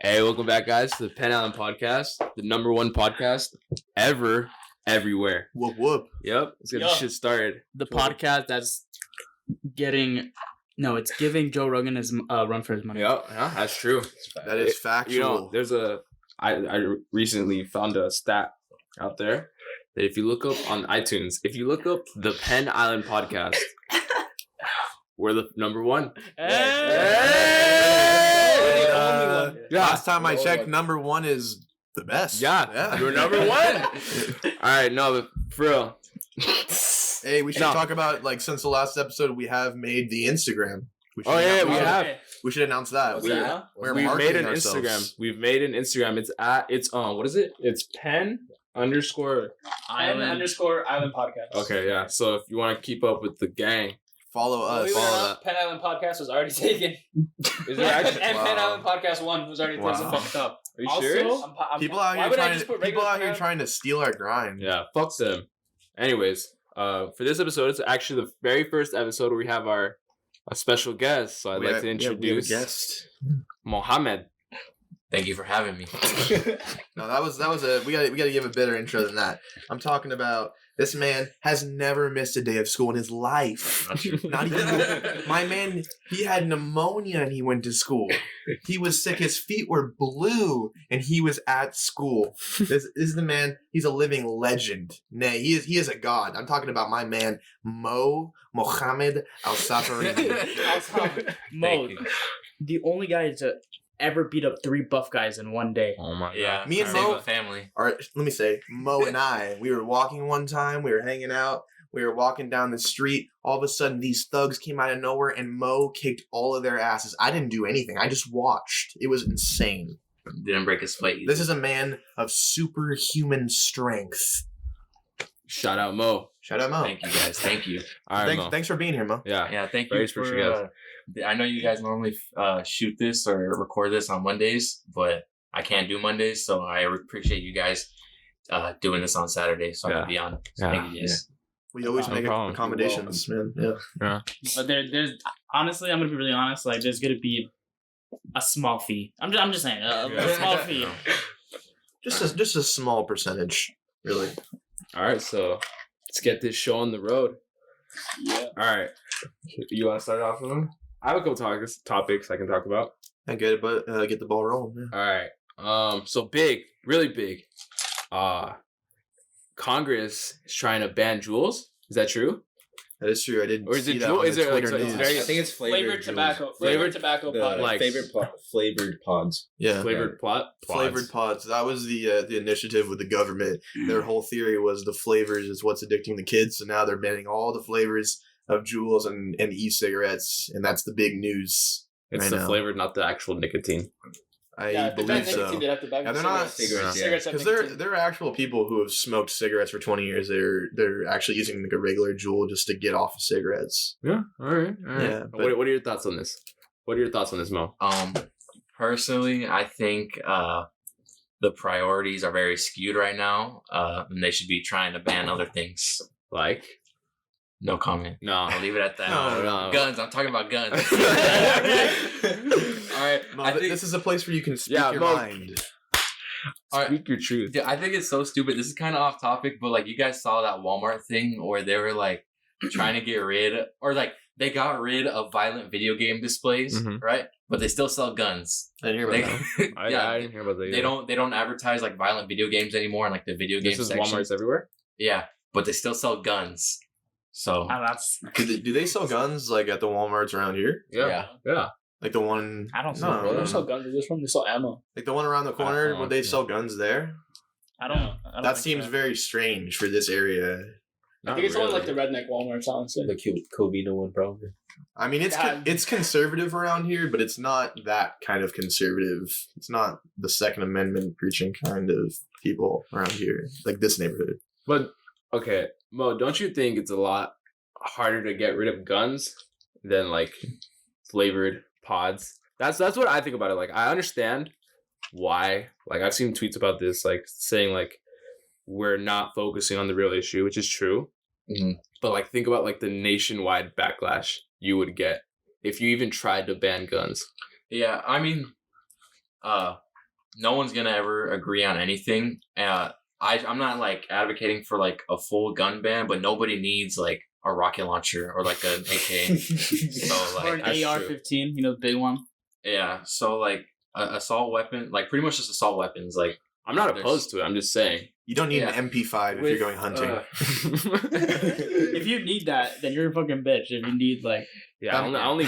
Hey, welcome back, guys, to the Penn Island Podcast, the number one podcast ever, everywhere. Whoop whoop. Yep, let's get this shit started. The podcast that's giving Joe Rogan his run for his money. Yep, yeah, that's true. That is factual. You know, there's I recently found a stat out there that if you look up on iTunes, if you look up the Penn Island Podcast, we're the number one. Last time I checked, number one is the best. Yeah. You're number one. All right, no, but for real. Hey, we should talk about, like, since the last episode, we have made the Instagram. We have. We should announce that. We've made an Instagram. We've made an Instagram. It's what is it? It's Penn _ Island Podcast. Okay, yeah. So if you want to keep up with the gang, follow us. Follow that. Penn Island Podcast was already taken. Is there actually? And Penn Island Podcast 1 was already fucked up. Are you serious? People out here trying to steal our grind. Yeah, fuck them. Anyways, for this episode, it's actually the very first episode where we have a special guest. So I'd like to introduce Mohammed. Thank you for having me. No, that was we got to give a better intro than that. I'm talking about this man has never missed a day of school in his life. Not even my man. He had pneumonia and he went to school. He was sick. His feet were blue and he was at school. This is the man. He's a living legend. Nay, he is a god. I'm talking about my man Mohammed Al-Safari. Mo, the only guy to ever beat up 3 buff guys in one day. Oh my god. Yeah, me and Mo family. Let me say, Mo and I, we were walking one time, we were hanging out, we were walking down the street, all of a sudden these thugs came out of nowhere and Mo kicked all of their asses. I didn't do anything. I just watched. It was insane. Didn't break his foot either. This is a man of superhuman strength. Shout out Mo. Shout out Mo. Thank you guys. Thank you. All right, Mo. Thanks for being here, Mo. Yeah. Thank you for I know you guys normally shoot this or record this on Mondays, but I can't do Mondays, so I appreciate you guys doing this on Saturday so I can be on. So thank you guys. We always make accommodations, man. Yeah. But there's honestly, I'm gonna be really honest. Like, there's gonna be a small fee. I'm just saying, a small fee. Just a small percentage, really. All right, so let's get this show on the road. Yeah. All right. You want to start off with them? I have a couple topics I can talk about. I get it, but get the ball rolling. Yeah. All right. So big, really big. Congress is trying to ban Juuls. Is that true? That is true. I didn't. Or is see it that Juul? on Is the there like Twitter it's news. very? I think it's flavored tobacco. Juuls. Flavored tobacco pods. Like flavored pods. Yeah. Flavored pods. Flavored pods. That was the initiative with the government. Their whole theory was the flavors is what's addicting the kids. So now they're banning all the flavors of Juuls and e-cigarettes, and that's the big news. It's the flavored, not the actual nicotine. I believe so. Yeah, they're not cigarettes. Because there are actual people who have smoked cigarettes for 20 years. They're actually using like a regular Juul just to get off of cigarettes. Yeah. All right. Yeah. What are your thoughts on this? What are your thoughts on this, Mo? Personally, I think the priorities are very skewed right now, and they should be trying to ban other things. Like? No comment. No. I'll leave it at that. No. Guns. I'm talking about guns. All right. I think this is a place where you can speak your mind. Speak your truth. Yeah, I think it's so stupid. This is kind of off topic, but like you guys saw that Walmart thing where they were like trying to get rid or like they got rid of violent video game displays, right? But they still sell guns. I didn't hear about that. I didn't hear about that. They don't advertise like violent video games anymore in like the video game section. This is Walmart's everywhere? Yeah, but they still sell guns. So do they sell guns like at the Walmarts around here? Yeah. Like the one. I don't know. They don't sell guns. They sell ammo. Like the one around the corner, would they sell guns there? I don't know. That seems very strange for this area. I think it's only like the redneck Walmarts, honestly. The Covina one, probably. I mean, it's conservative around here, but it's not that kind of conservative. It's not the Second Amendment preaching kind of people around here, like this neighborhood. But okay, Mo, don't you think it's a lot harder to get rid of guns than like flavored pods? That's what I think about it. Like, I understand why. Like, I've seen tweets about this, like saying like we're not focusing on the real issue, which is true. But like, think about like the nationwide backlash you would get if you even tried to ban guns. Yeah, I mean, no one's gonna ever agree on anything. I'm not like advocating for like a full gun ban, but nobody needs like a rocket launcher or like an AK. So Or like, an AR-15, the big one. yeah. So like assault weapon, like pretty much just assault weapons. Like I'm not There's- opposed to it. I'm just saying. You don't need Yeah. an MP5 if With, you're going hunting. If you need that, then you're a fucking bitch. If you need like, Yeah, I only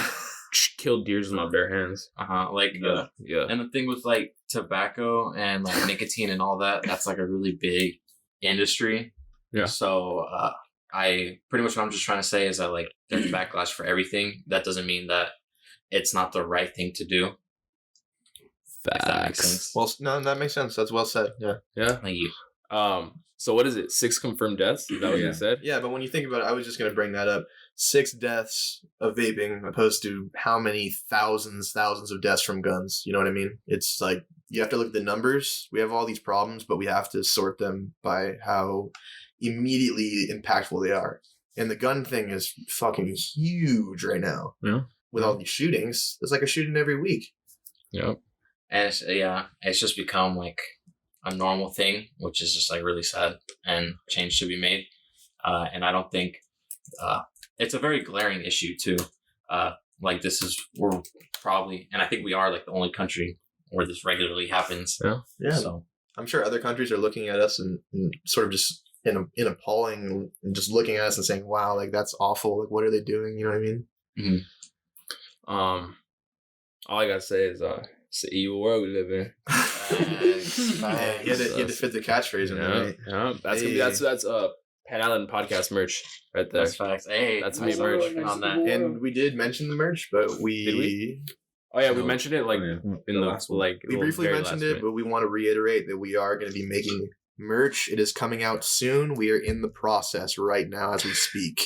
kill deers with my bare hands. like Yeah. and the thing with like tobacco and like nicotine and all that, that's like a really big industry. Yeah. So I pretty much what I'm just trying to say is that like there's backlash for everything. That doesn't mean that it's not the right thing to do. If that makes sense. Well, no, that makes sense. That's well said. Yeah. Yeah. Thank you. So what is it? 6 confirmed deaths? Is that what Yeah. you said? Yeah, but when you think about it, I was just going to bring that up. 6 deaths of vaping opposed to how many thousands of deaths from guns. You know what I mean? It's like you have to look at the numbers. We have all these problems, but we have to sort them by how immediately impactful they are. And the gun thing is fucking huge right now. Yeah. With all these shootings, there's like a shooting every week. Yep. And it's just become like a normal thing, which is just like really sad, and change should be made. And I don't think it's a very glaring issue too. Like we're probably, and I think we are like the only country where this regularly happens. Yeah. So I'm sure other countries are looking at us and sort of just in appalling and just looking at us and saying, wow, like that's awful. Like, what are they doing? You know what I mean? All I gotta say is it's the evil world we live in. Yeah, you had to fit the catchphrase in there, right? Yeah. That's gonna be that's Pan Island podcast merch right there. that's facts. Hey, That's I me saw merch. it on that. And we did mention the merch, but Did we? Oh yeah, we No. mentioned it like Oh, yeah. in the last one. like we briefly very mentioned last it, minute. but we want to reiterate that we are going to be making merch. It is coming out soon. We are in the process right now as we speak.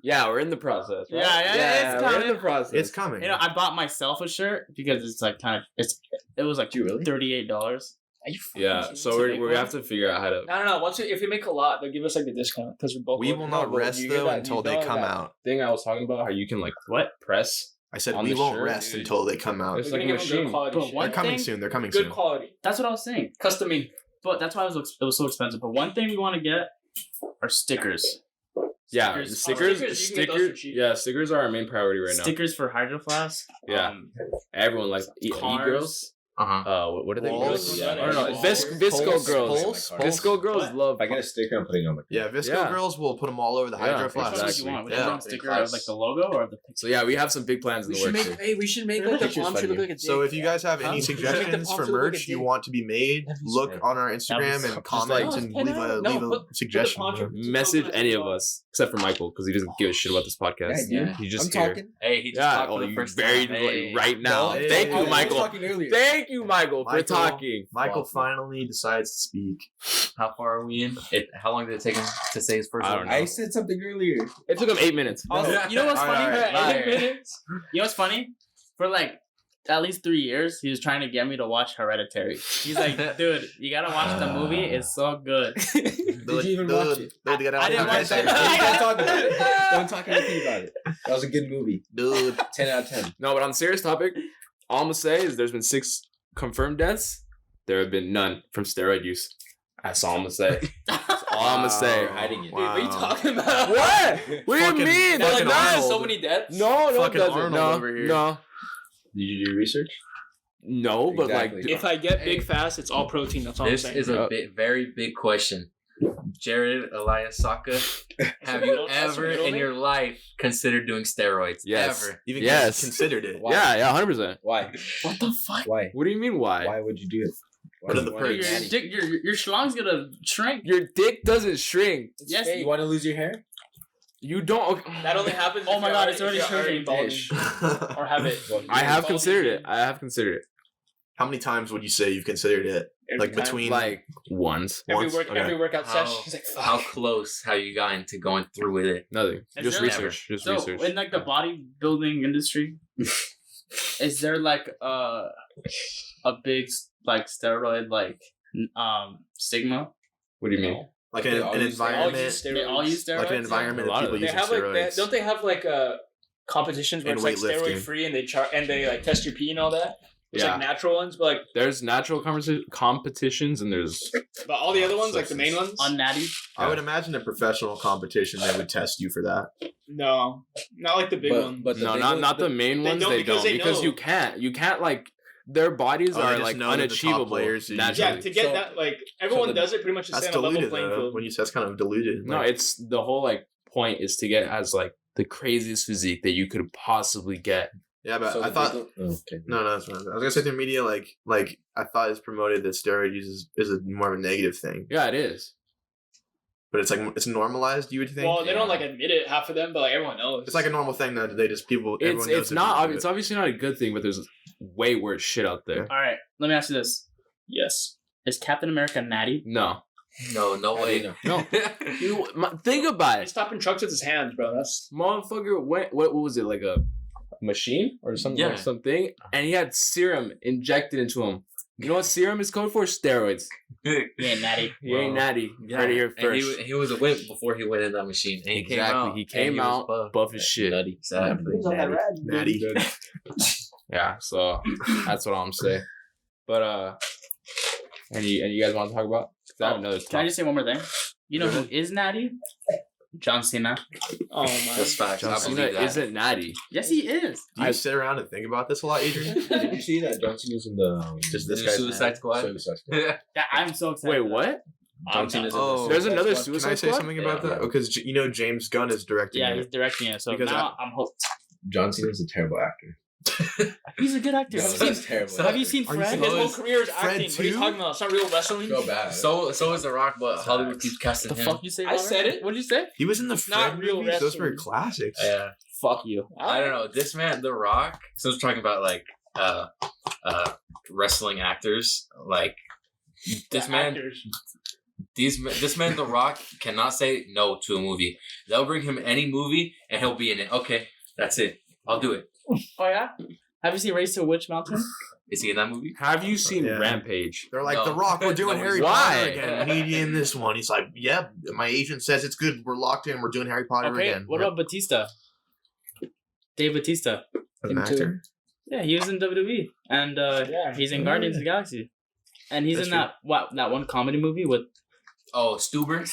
Yeah, we're in the process. Right? Yeah, it's we're in coming. the process. It's coming. I bought myself a shirt because it's like it was like Did you really? $38. Are you fucking Yeah, kidding so me? we're gonna have to figure out how to. No. If we make a lot, they'll give us like the discount because we're both. We will not but rest you hear though that- until you they know come that out. Thing I was talking about, how you can like press. I said on we the won't shirt, rest dude. until they come out. It's We're like gonna a give them good machine. quality. But shit. one They're coming thing- soon. They're coming Good soon. quality, That's what I was saying. customing. But that's why it was so expensive. But one thing we want to get are stickers. Yeah, the Stickers. stickers. You can get those for Stickers. cheap. Yeah, stickers are our main priority right now. Stickers for Hydro Flask. Yeah. Everyone likes Cars. e-girls. What are they? Walls. Yeah, Yeah, I don't know. walls. Visco Pulse, girls. pulse, Visco girls What? love. If I get a sticker, I'm putting it on my Yeah, Visco Yeah. girls will put them all over the Yeah, Hydro Which Flask. ones do Exactly. you want? Would Yeah. you want a sticker of like the logo or the picture? So yeah, we have some big plans in the works. here. We should make like the Picture's palm tree funny. look like a So dick. if you guys have any Huh? suggestions for Make the palm merch tree you look want to be made, look on our Instagram and comment like- and No, leave no, a put the suggestion. palm tree- Message any of us except for Michael because he doesn't give a shit about this podcast. Yeah. He just I'm here. talking. Hey, he just Yeah, talked for the you first very time. Hey. right now. Hey. Thank I you, was Michael. talking earlier. Thank you, Michael, for Michael. talking. Michael Awesome. finally decides to speak. How far are we in? How long did it take him to say his first I one? don't know. I said something earlier. It took him 8 minutes. Also, you know what's All funny? right, liar. You know what's funny? For like at least 3 years, he was trying to get me to watch Hereditary. He's like, dude, you gotta watch the movie. It's so good. Did you even watch it? I didn't watch Okay, it. Don't talk about it. Don't talk anything about it. That was a good movie. Dude, 10 out of 10. No, but on a serious topic, all I'm gonna say is there's been 6 confirmed deaths. There have been none from steroid use. That's all I'm gonna say. That's all I'm gonna say. You're hiding it. Wait, what are you Wow. talking about? What? What do you Fucking- mean? Like, fucking there's Arnold. so many deaths. No, it Fucking doesn't. Arnold No, over here. no, Did you do your research? no. But Exactly. like, If I get big fast, it's all protein. That's all This I'm saying. is a very big question. Jared Elias Saka, have you That's your ever middle in name? your life considered doing steroids? Yes. Ever? even Yes. considered it. Why? yeah, 100%. Why? What the fuck? Why? What do you mean? Why? Why would you do it? Why What are do the you wanna Your, perks? be daddy? your schlong's gonna shrink. Your dick doesn't shrink. It's Yes, fake. You want to lose your hair? You don't. That only happens. Oh if my you're God, it's already if you're shrinking. balding. Ish. Or have it. Well, I have Balding. considered it. I have considered it. How many times would you say you've considered it? Every Like time. between Like once. every once? Okay. workout How, session. He's like, fuck. how close have you gotten to going through with it? Nothing. Is Just there- research. Just So research. in like the bodybuilding industry, is there like a big like steroid like stigma? What do you mean? Like They an all use- environment, They all use steroids. like an environment A of lot of people them. They using have like steroids. don't they have like competitions where And it's like weightlifting. steroid free and they like test your pee and all that? There's Yeah. like natural ones, but like There's natural competitions and there's but all the other ones, like the main ones. On Natty. I would imagine a professional competition they would test you for that. No, not like the big one. But the no, big not one- not the main they ones. don't They because don't they because know. you can't like their bodies Oh, they are just like know that the top unachievable players are naturally. Yeah, to get So- that, like everyone the- does it pretty much to That's stay on a level diluted playing though. field. When you say that's kind of diluted. No, Like, it's the whole like point is to get as like the craziest physique that you could possibly get. yeah, but So I the thought. big one- okay. No, that's not. I was gonna say through media, like I thought it's promoted that steroid use is a more of a negative thing, Yeah, it is. but it's like it's normalized. You would think. Well, they don't like admit it, half of them, but like everyone knows. It's like a normal thing that they just people. It's everyone knows it's that not people do it's it. obviously not a good thing, but there's way worse shit out there. All right, let me ask you this: yes. Is Captain America natty? No, No way. no. Think about He's it, stopping trucks with his hands, bro. That's motherfucker. What was it like a machine or something? Yeah. Like something, and he had serum injected into him. You know what serum is code for? Steroids. He ain't natty. He ain't Well, natty. You heard it here And first. he was a wimp before he went in that machine. And Exactly. He and came was out buff as shit. Nutty. Exactly. Natty. Yeah, so that's what I'm saying. But and you guys want to talk about? 'Cause I have another. Can I just say one more thing? You know who is natty? John Cena. oh my. That's facts. John I Cena believe that. isn't natty. Yes, he is. Do you sit around and think about this a lot, Adrian? Did you see that John Cena's in the Just this The guy's Suicide Squad. Suicide Squad? Yeah, I'm so excited. Wait, for that. what? I'm Cena's not- in the Oh, There's another Squad. Suicide Can I say Squad? something about Yeah. that? Because you know James Gunn is directing Yeah, it. he's directing it, so Because now I'm hooked. John Cena's a terrible actor. He's a good actor. Have you seen, He's terrible. so- have you seen Are you Fred? His whole Fred career is acting. What are you 2? talking about? It's not real wrestling. So bad. So is The Rock, but Hollywood keeps casting The him. fuck you say? I Robert? said it. What did you say? He was in the Not Fred real movies. Those were wrestling. classics. Yeah. Fuck you. I don't know. This man, The Rock. So it's talking about like wrestling actors. Like this man, Actors. this man, The Rock, cannot say no to a movie. They'll bring him any movie and he'll be in it. Okay, that's it. I'll do it. Oh yeah. Have you seen Race to Witch Mountain? Is he in that movie? Have you seen Yeah. Rampage? They're like, No. The Rock, we're doing No, Harry why? Potter again. We need you in this one. He's like, yep, my agent says it's good. We're locked in. We're doing Harry Potter Okay. again. What about Batista? Dave Batista. As an actor? Yeah, he was in WWE, and Yeah. he's in Guardians of the Galaxy, and he's That's in true. that one comedy movie with Oh, Stuber.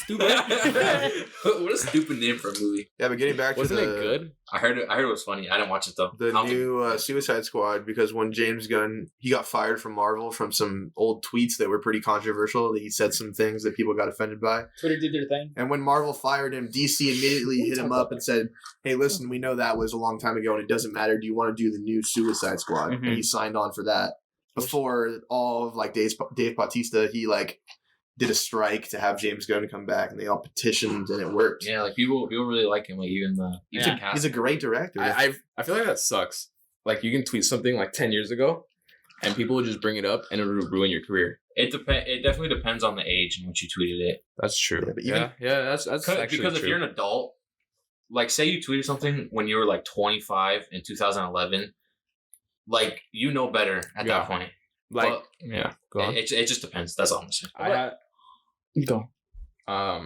What a stupid name for a movie. Yeah, but getting back Wasn't to it the, good? I heard it was funny. I didn't watch it though. the I don't think- new Suicide Squad, because when James Gunn, he got fired from Marvel from some old tweets that were pretty controversial. He said some things that people got offended by. Twitter did their thing. And when Marvel fired him, DC immediately hit him up and said, hey, listen, we know that was a long time ago and it doesn't matter. Do you want to do the new Suicide Squad? Mhm. And he signed on for that. Before all of like Dave Bautista, he like did a strike to have James Gunn come back and they all petitioned and it worked. Yeah, like people really like him. Like even the Yeah. He's a great director. I feel like that sucks. Like you can tweet something like 10 years ago, and people will just bring it up, and it'll ruin your career. It definitely depends on the age in which you tweeted it. That's true. Yeah, but even- Yeah, that's actually Because if true. you're an adult, like say you tweeted something when you were like 25 in 2011, like you know better at Yeah. that point. like, But yeah, go on. it just depends. That's all I'm saying. Go. I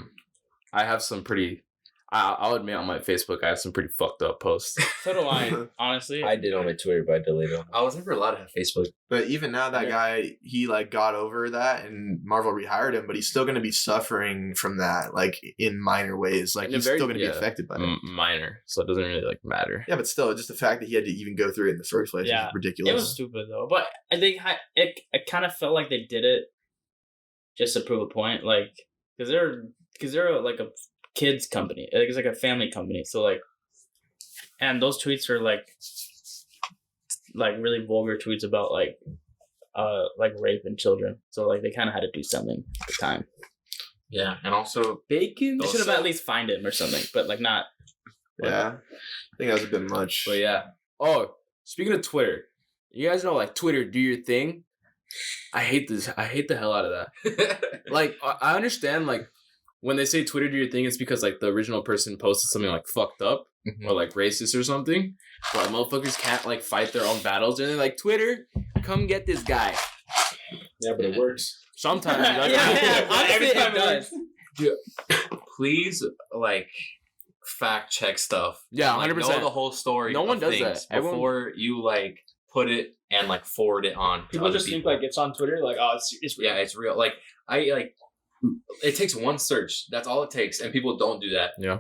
have some pretty. I'll admit on my Facebook, I have some pretty fucked up posts. So do I. Honestly, I did on my Twitter, but I deleted it. I was never allowed to have Facebook. But even now, that Yeah. guy, he like got over that, and Marvel rehired him. But he's still going to be suffering from that, like in minor ways. Like In a he's very- still going to yeah. be affected by it. Minor, so it doesn't really like matter. Yeah, but still, just the fact that he had to even go through it in the first place Yeah. is ridiculous. it was stupid though. But I think it kind of felt like they did it just to prove a point, like because they're like a kids company. It's like a family company. So like, and those tweets are like really vulgar tweets about like rape and children. So like they kind of had to do something at the time. Yeah, and also Bacon. They should have at least fined him or something, but like not. Yeah, I think that was a bit much. But yeah. Oh, speaking of Twitter, you guys know like Twitter, do your thing. I hate this. I hate the hell out of that. Like I understand like when they say Twitter, do your thing, it's because like the original person posted something like fucked up or like racist or something. But motherfuckers can't like fight their own battles, and they're like, Twitter, come get this guy. Yeah, but it works. Sometimes it doesn't. Yeah, honestly, Every time it does. please like fact check stuff. Yeah, Like, 100%. know the whole story. No one of does things that. Everyone- before you like put it and like forward it on. to People other just think people. like it's on Twitter, like, oh, it's real. Yeah, it's real. Like it takes one search. That's all it takes, and people don't do that. Yeah.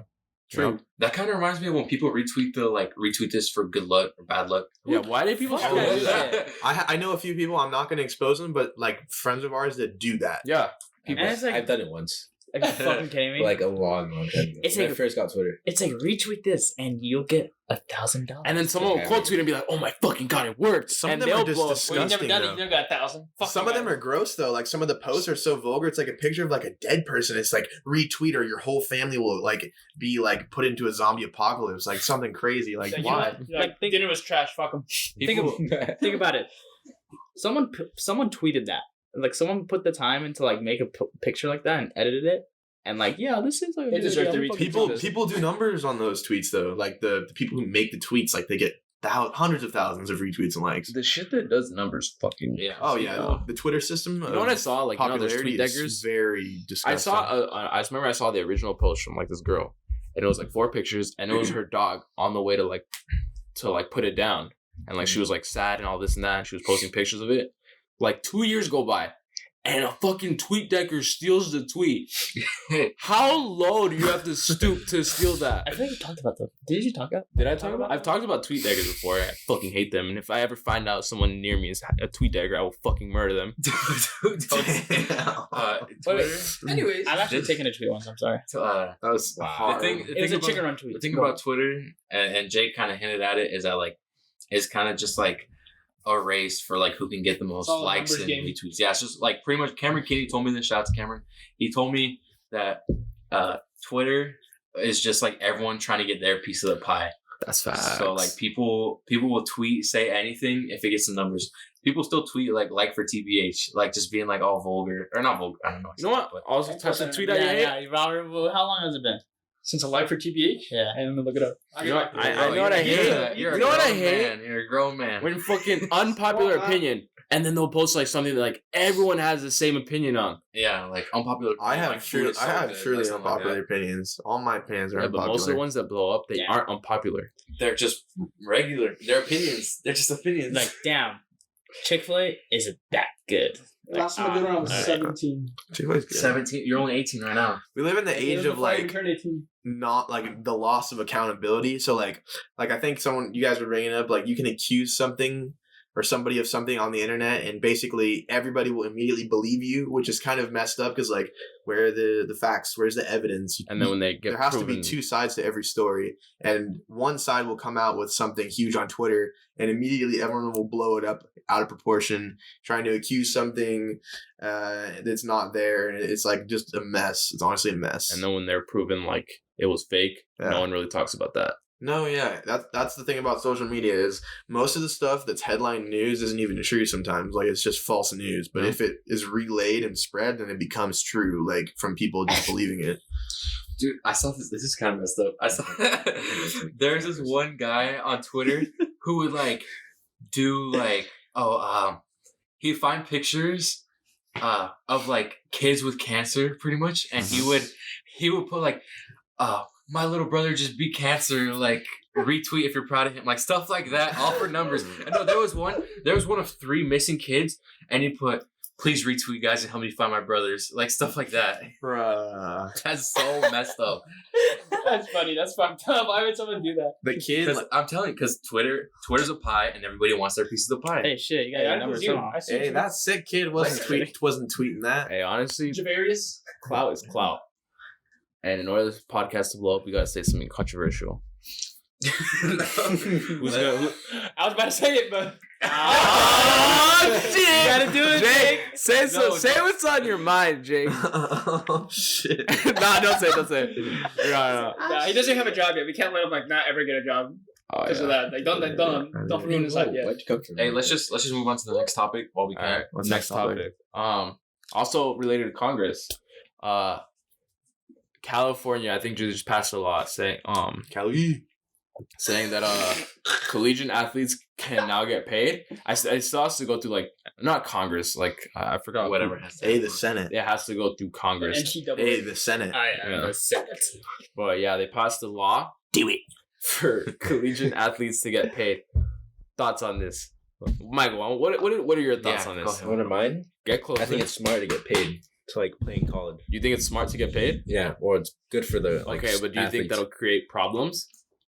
True. Yeah. That kind of reminds me of when people retweet this for good luck or bad luck. Yeah, why do people Fuck still that do that? shit. I know a few people. I'm not going to expose them, but like friends of ours that do that. Yeah. And it's like, I've done it once, are you fucking kidding me? like a long time ago. It's when I like- first got Twitter. It's like retweet this and you'll get $1,000. And then someone will quote tweet and be like, "Oh my fucking god, it worked!" Some and of them are they'll just blow up. Well, you've never disgusting. done it. though. You never got 1,000. Fuck Some you, of them man. are gross though. Like some of the posts are so vulgar. It's like a picture of like a dead person. It's like retweet or your whole family will like be like put into a zombie apocalypse. Like something crazy. Like Like, why? You're like, dinner was trash. Fuck them. Think about it. Someone tweeted that. Like someone put the time into like make a picture like that and edited it. And like, yeah, this is like They deserve to fucking People do this. people do numbers on those tweets though. Like the people who make the tweets, like they get hundreds of thousands of retweets and likes. The shit that does numbers fucking. Yeah. Oh yeah, the Twitter system. You know what I saw? Like, you know, there's popularity tweet is deckers. very disgusting. I saw. I just remember I saw the original post from like this girl, and it was like 4 pictures, and it was her dog on the way to put it down, and like she was like sad and all this and that, and she was posting pictures of it. Like 2 years go by, and a fucking tweet decker steals the tweet. How low do you have to stoop to steal that? I think you talked about that. Did you talk about? Did I talk about? I've talked about tweet deckers before. I fucking hate them, and if I ever find out someone near me is a tweet decker, I will fucking murder them. Twitter. Anyways, I've actually This- taken a tweet once. I'm sorry. That was hard. It was a chicken run tweet. The thing Go about Twitter, and Jake kind of hinted at it, is that like it's kind of just like a race for like who can get the most all a likes numbers and game. retweets. Yeah, it's just like pretty much. Cameron Kinney told me this. Shout out to Cameron. He told me that Twitter is just like everyone trying to get their piece of the pie. That's fast. So like people will tweet, say anything if it gets some numbers. People still tweet like for TBH, like just being like all vulgar or not vulgar. I don't know. You know what? But Also, types of tweet I hate. Yeah, Robert. Well, how long has it been? since a life for TBH. Yeah. And let me look it up. You know what? I Bro, know what I hate. You're You know a what I grown hate? man. You're a grown man. When fucking unpopular opinion, and then they'll post like something that like everyone has the same opinion on. Yeah, like unpopular. I have like, food is so good, truly like, something like unpopular that. opinions. All my opinions are Yeah, but unpopular. most of the ones that blow up, they Yeah. aren't unpopular. They're just regular. They're opinions. They're just opinions. Like, damn, Chick-fil-A isn't that good. Like, Last time I did when I was alright. 17. Chick-fil-A's good. 17. You're only 18 right now. We live in the age of Before I like turned 18. not like the loss of accountability. So like I think you guys were bringing up, like you can accuse something or somebody of something on the internet and basically everybody will immediately believe you, which is kind of messed up because like where are the facts? Where's the evidence? And then when they get there has to be proven- two sides to every story, and one side will come out with something huge on Twitter and immediately everyone will blow it up out of proportion, trying to accuse something that's not there, and it's like just a mess. It's honestly a mess. and then when they're proven like it was fake, Yeah. no one really talks about that. No, yeah, that's the thing about social media is most of the stuff that's headline news isn't even true sometimes. Like it's just false news. But if it is relayed and spread, then it becomes true. Like from people just believing it. Dude, I saw this. This is kind of messed up. I saw there's this one guy on Twitter who would like do like he'd find pictures of like kids with cancer pretty much, and he would put like my little brother just beat cancer, like retweet if you're proud of him, like stuff like that, all for numbers. And no, there was one of 3 missing kids, and he put, please retweet guys and help me find my brothers, like stuff like that. Bruh. That's so messed up. That's funny. That's fucked up. Why would someone do that? The kid, Because I'm telling you, because Twitter's a pie, and everybody wants their piece of the pie. Hey, shit, you got Hey, your I number was you. somehow. I see hey, you. that sick kid wasn't tweeting that. Hey, honestly, Javarius. clout is clout. And in order for this podcast to blow up, we gotta say something controversial. Who's gonna? I was about to say it, but Oh shit! Gotta do it, Jake. Say No, say what's on your mind, Jake. Oh shit! Nah, don't say it. No. nah, he doesn't have a job yet. We can't let him like not ever get a job Oh, because of that. Like don't ruin his life yet. Why'd you come to me? Hey, let's just move on to the next topic while we All can. right. What's Next next topic? topic. Also related to Congress. California, I think just passed a law saying that collegiate athletes can now get paid. I still has to go through like not Congress, like I forgot Whatever who- it has to Hey, the Senate. It has to go through Congress. NCAA. Hey, the Senate. Yeah. the Senate. But yeah, they passed a law. Do it for collegiate athletes to get paid. Thoughts on this? Michael, what are your thoughts on go this? ahead. One of mine. Get closer. I think it's smart to get paid to like play in college. You think it's smart to get paid? Yeah, or it's good for the like, Okay, but do you think athletes. that'll create problems?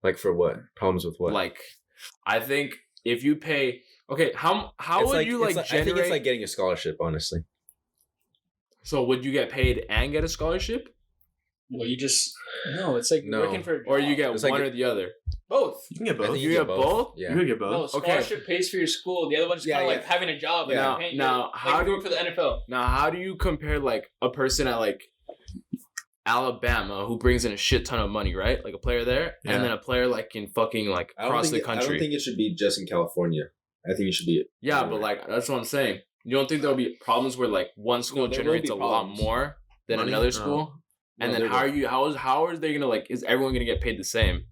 Like for what? Problems with what? Like, I think if you pay, okay, how It's would you like I generate? think it's like getting a scholarship, honestly. So would you get paid and get a scholarship, Well, you just no. It's like No. working for a job. or you get It's one like- or the other? both. You can get I both. think You get both? Yeah. You could get No, both. scholarship pays for your school. The other one's Yeah, kind of yeah. like having a job. And Now- they're paying now, you, like how you do- work for the NFL? Now, how do you compare like a person at like Alabama who brings in a shit ton of money, right? Like a player there, Yeah. and then a player like in fucking like across the I country. don't think it should be just in California. I think it should be. Yeah, but everywhere. like that's what I'm saying. You don't think there'll be problems where like one school there will generates be a lot problems. more than Money? another No. school? And No, then there how are they gonna like? Is everyone gonna get paid the same?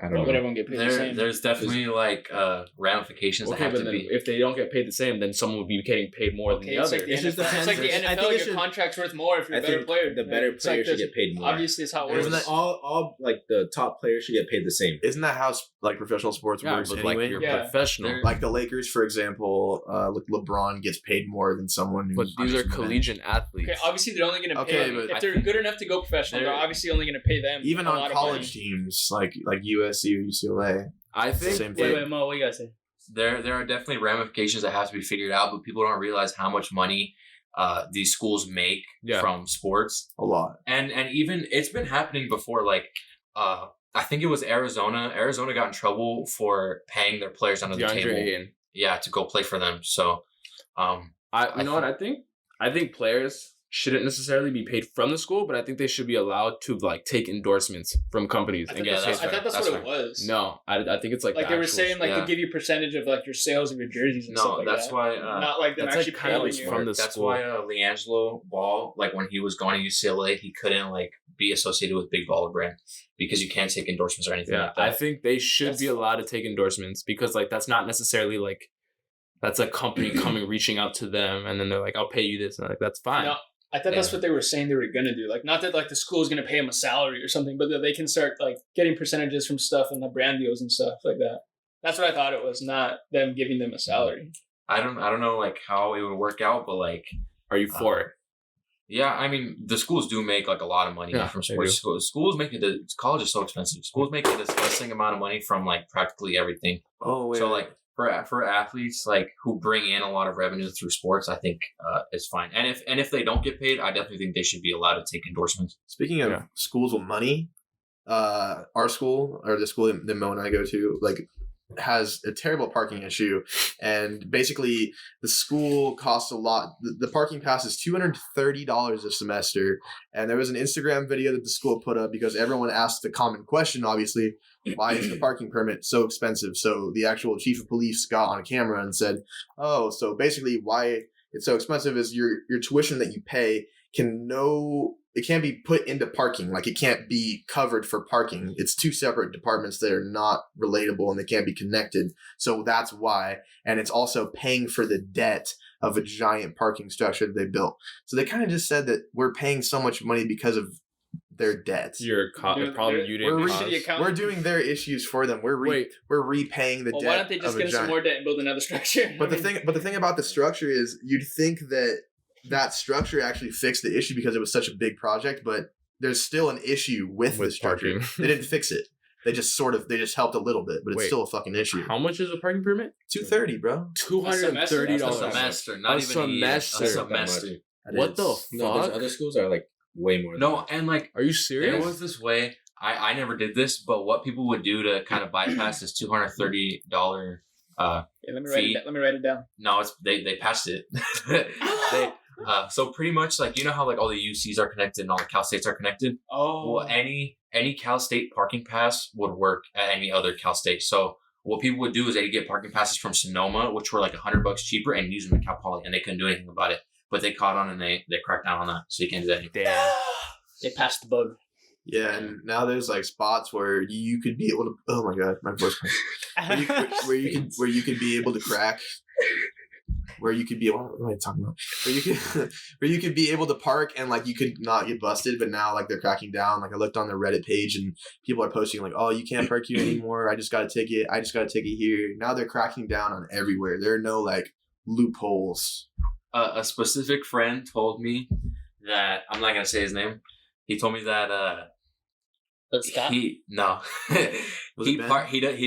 I don't But know. would everyone get paid the same? There's definitely like ramifications that Okay, have but to then be. if they don't get paid the same, then someone would be getting paid more than Okay, the it's other. like the It just NFL. It's like the depends. I NFL. think it Your should- contract's worth more if you're a better player. the better It's like player should this- get paid more. Obviously, it's how it works. Isn't that- all like the top players should get paid the same. Isn't that how like professional sports Yeah, works but anyway? like you're Yeah. professional. There- Like the Lakers, for example, LeBron gets paid more than someone who's But these are obviously men. collegiate athletes. Okay, obviously they're only going to Okay, pay but if I they're think good enough to go professional. They're they're- obviously only going to pay them Even a on lot college of money. teams like USC or UCLA. I think Same Wait, thing. Mo, what you gotta say? There are definitely ramifications that have to be figured out, but people don't realize how much money these schools make Yeah. from sports. A lot. And even it's been happening before. Like I think it was Arizona. Arizona got in trouble for paying their players under the DeAndre table. Ayton. Yeah, to go play for them. So You know what I think? I think players shouldn't necessarily be paid from the school, but I think they should be allowed to like take endorsements from companies I and thought get that's, paid. that's I fair. thought that's That's what it was. No, I think it's like Like the they were actual- saying, like yeah. they give you percentage of like your sales of your jerseys and stuff no, like that's that. why. Not like them that's, like, actually kind of paying like you. from the That's school. why LeAngelo Ball, like when he was going to UCLA, he couldn't like be associated with Big Baller Brand because you can't take endorsements or anything Yeah, like that. I think they should That's be allowed to take endorsements because like that's not necessarily like that's a company coming reaching out to them and then they're like, I'll pay you this, and like that's fine. No, I thought that's Yeah. what they were saying they were gonna do. Like, not that like the school is gonna pay them a salary or something, but that they can start like getting percentages from stuff and the brand deals and stuff like that. That's what I thought it was, not them giving them a salary. I don't know like how it would work out, but like Are you for it? yeah, I mean the schools do make like a lot of money Yeah, from they sports. do. Schools make it. College is so expensive. Schools make a disgusting amount of money from like practically everything. Oh wait. So like for athletes like who bring in a lot of revenue through sports, I think it's fine. And if they don't get paid, I definitely think they should be allowed to take endorsements. Speaking of Yeah. schools with money, our school or the school that Mo and I go to, like, has a terrible parking issue, and basically the school costs a lot. The parking pass is $230 a semester, and there was an Instagram video that the school put up because everyone asked the common question, obviously, why is the parking permit so expensive? So the actual chief of police got on camera and said, oh, so basically why it's so expensive is your tuition that you pay it can't be put into parking. Like, it can't be covered for parking. It's two separate departments that are not relatable and they can't be connected. So that's why. And it's also paying for the debt of a giant parking structure that they built. So they kind of just said that we're paying so much money because of their debt. Your They're- problem you didn't we're cause. shitty account- We're doing their issues for them. We're repaying the Well, debt. why don't they just of a get in some giant- more debt and build another structure? But I the mean, thing about the structure is, you'd think that structure actually fixed the issue because it was such a big project, but there's still an issue with the structure. parking. They didn't fix it. They just helped a little bit, but it's Wait. still a fucking issue. How much is a parking permit? $230, bro. $230. A $230. semester, not A even a year. semester. A semester. That What is- the No, fuck? there's other schools that are like way more. No, than that. and like Are you there serious? was this way. I never did this, but what people would do to kind of bypass this $230. yeah, let me write it down. No, it's they passed it. So pretty much like you know how like all the UCs are connected and all the Cal States are connected. Oh, Well, any Cal State parking pass would work at any other Cal State. So what people would do is they'd get parking passes from Sonoma, which were like $100 cheaper, and use them at Cal Poly, and they couldn't do anything about it. But they caught on and they cracked down on that, so you can't do that anymore. Damn. they passed the bug. Yeah, and now there's like spots where you could be able to. Oh my god, my voice. Where you could be able to crack where you could be. What am I talking about? Where you could be able to park and like you could not get busted, but now like they're cracking down. Like I looked on their Reddit page and people are posting like, "Oh, you can't park here anymore. I just got a ticket. I just got a ticket here." Now they're cracking down on everywhere. There are no like loopholes. A specific friend told me that I'm not gonna say his name. He told me that Scott? he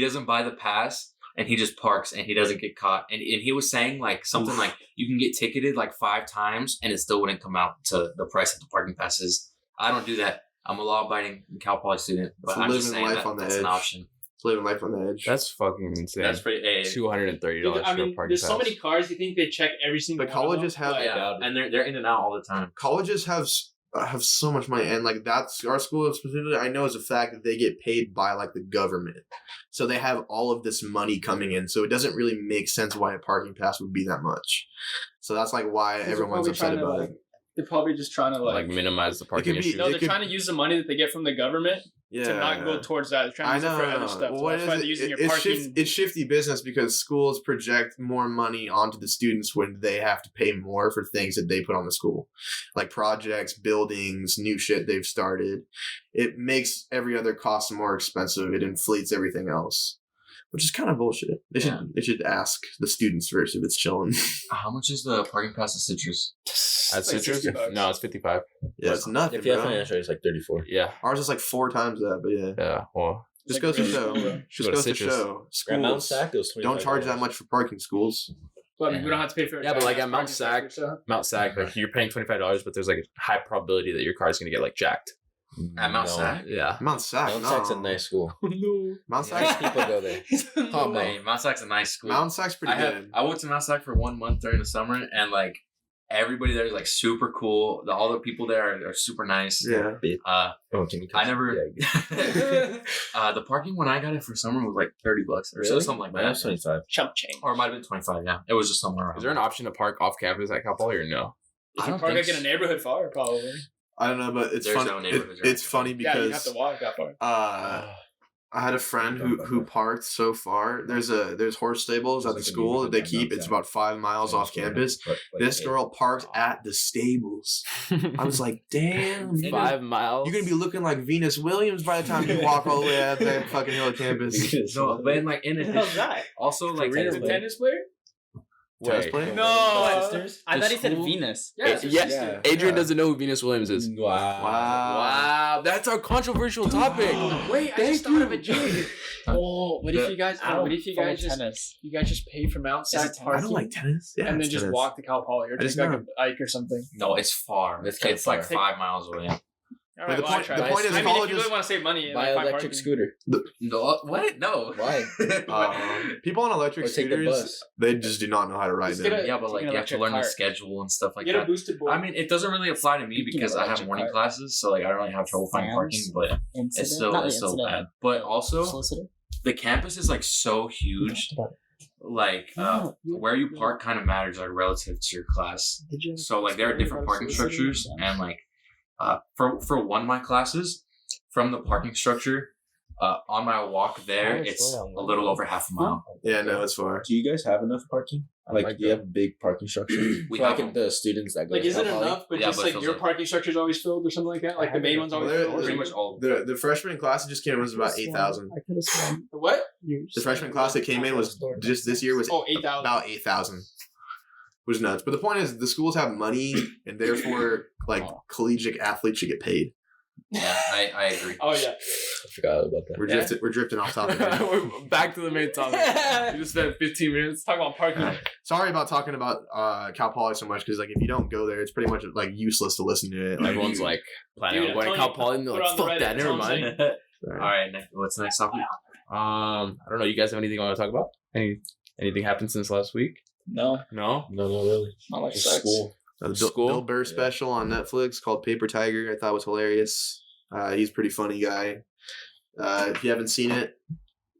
doesn't buy the pass and he just parks and he doesn't get caught. And he was saying like something like you can get ticketed like 5 times and it still wouldn't come out to the price of the parking passes. I don't do that. I'm a law-abiding Cal Poly student, but I'm just saying that's an option. It's living life on the edge. That's fucking insane. That's pretty. $230 I for a mean, parking there's pass. so many cars. You think they check every single? The colleges have Yeah, and they're in and out all the time. colleges have so much money, and like that's our school specifically. I know is a fact that they get paid by like the government, so they have all of this money coming in. So it doesn't really make sense why a parking pass would be that much. So that's like why everyone's upset about it. They're probably just trying to like minimize the parking be- issue. No, they're trying to use the money that they get from the government Yeah, to not go towards that. They're trying to use it for other stuff. So that's why they're using your parking. It's shifty business because schools project more money onto the students when they have to pay more for things that they put on the school, like projects, buildings, new shit they've started. It makes every other cost more expensive. It inflates everything else, which is kind of bullshit. They should ask the students first if it's chilling. How much is the parking pass at Citrus? At Citrus? No, it's 55. Yeah, it's nothing. If you have bro. financial, it's like 34. Yeah. Ours is like 4 times that, but yeah. Yeah. Well, Just Like goes to really show. cool, bro. Just Go to goes to Citrus. show. At Mount Schools Sac, it was don't charge that $25. much for parking. Schools. Well, I mean, we don't have to pay for it. Yeah, but like at Mount Parking Sac, so. Mount Sac, like you're paying $25, but there's like a high probability that your car's gonna get like jacked. At Mount Sac? Yeah. Mount Sac. Mount no. Sac's a nice school. No. Mount Nice Sac. people go there. Oh, no. Hey, Mount Sac's a nice school. Mount Sac's pretty good. I went to Mount Sac for 1 month during the summer, and like everybody there is like super cool. All the people there are super nice. Yeah. Oh, can you I never. Yeah, The parking when I got it for summer was like $30 or so, Really? something like Mine was that. 25. Chump change. Or it might have been 25. Yeah, it was just somewhere around. Is there an option to park off campus at Cal Poly or no? If I you don't park think like in a neighborhood far, probably. I don't know, but it's There's funny. no neighborhood there. It's funny Yeah, you have because to walk that far. I had a friend who parked so far. There's horse stables at the school that they keep. It's about 5 miles off campus. This girl parked at the stables. I was like, damn, 5 miles. you're gonna be looking like Venus Williams by the time you walk all the way out that fucking hill campus. No, but in, like in What the hell's addition, that? also like Is it a tennis player? Tennis Wait. player? No. I thought he said school- Venus. Yeah. Yeah. Adrian doesn't know who Venus Williams is. Wow. Wow, that's our controversial topic. Wait, I just thought of a joke. Oh, what if you guys? I don't What if you follow guys just? tennis. You guys just pay for Mount Sac it- I I parking, don't like tennis. Yeah, and then it's just tennis. walk to Cal Poly or I take just like know. a bike or something. no, it's far. It's kinda It's like far. 5 miles away. All But the well, I point- tried. the point is I mean, if you colleges- really want to save money, Buy like, an electric scooter. No, what? No. Why? People on electric Or take the scooters, bus. they just do not know how to ride Just them. get a- Yeah, but Take like an you have to electric learn the cart. schedule and stuff like Get a that. boosted board. I mean, it doesn't really apply to me Speaking because of I have electric morning cars. classes, so like I don't really have trouble finding parking. But it's still bad. But also Solicitor? the campus is like so huge. Like where you park kind of matters like relative to your class. So like there are different parking structures, and like for one of my classes, from the parking structure on my walk there, it's a little over half a mile. Yeah, no, it's far. Do you guys have enough parking? Like, do you have a big parking structure? We For, like have the students that go Like, to is it Cal Poly? enough? But Yeah, just but like those your are- parking structure is always filled or something like that. Like the main one's always Well, filled. pretty much all. The freshman class that just came in was about 8,000. I could have sworn. The what? The freshman class that came in was just this year was 8,000. about 8,000. Which is nuts. But the point is, the schools have money, and therefore, like collegiate athletes should get paid. Yeah, I agree. Oh yeah. I forgot about that. We're drifting off topic. We're back to the main topic. We just spent 15 minutes. Talk about parking. Sorry about talking about Cal Poly so much because like if you don't go there, it's pretty much like useless to listen to it. Like, Everyone's like planning Dude, on going to I'm Cal telling Poly and they're put like, on the fuck Reddit, that, that's never what I'm mind. All right, what's the next topic? I don't know. You guys have anything you want to talk about? Anything happened since last week? No, No? No, not really. not like Just sex. school. the School? Bill Burr special on Netflix called Paper Tiger. I thought was hilarious. He's a pretty funny guy. If you haven't seen it,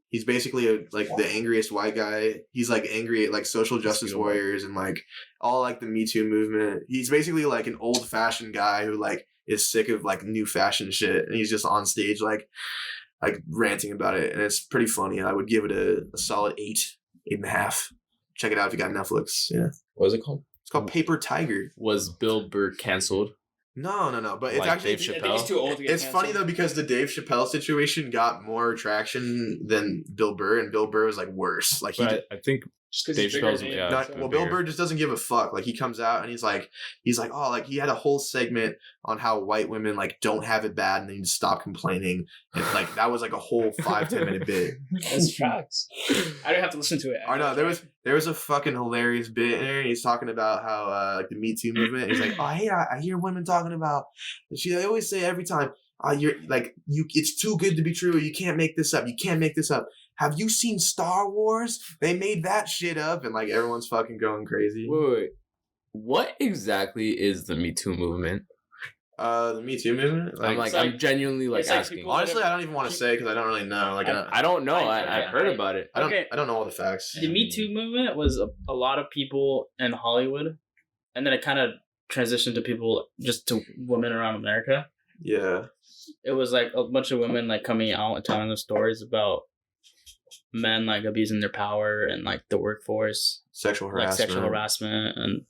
he's basically like the angriest white guy. He's like angry at like social justice warriors and like all like the Me Too movement. He's basically like an old fashioned guy who like is sick of like new fashion shit, and he's just on stage like ranting about it, and it's pretty funny. I would give it a solid 8.5. Check it out if you got Netflix. Yeah, What was it called? it's called Paper Tiger. Was Bill Burr canceled? No, but it's Like actually Dave I think he's too old to get it's funny though because the Dave Chappelle situation got more traction than Bill Burr, and Bill Burr was like worse. Like he, But I think Just 'cause Dave he's bigger Chappelle's than him, yeah. not, so- well, Bill bigger. Burr just doesn't give a fuck. Like he comes out and he's like, oh, like he had a whole segment on how white women like don't have it bad and they need to stop complaining. And like that was like a whole 5-10 minute bit. That's facts. I don't have to listen to it. I know there was a fucking hilarious bit in there. And he's talking about how like the Me Too movement. He's like, oh, I hear women talking about. They always say every time, you're like it's too good to be true. You can't make this up. You can't make this up. Have you seen Star Wars? They made that shit up, and like everyone's fucking going crazy. Wait. What exactly is the Me Too movement? The Me Too movement. I'm genuinely like it's like asking. people- Honestly, I don't even want to say because I don't really know. Like I don't know. I've heard about it. I don't Okay. I don't know all the facts. The Me Too movement was a lot of people in Hollywood, and then it kind of transitioned to people just to women around America. Yeah. It was like a bunch of women like coming out and telling the stories about men like abusing their power and like the workforce, Sexual like harassment. sexual harassment and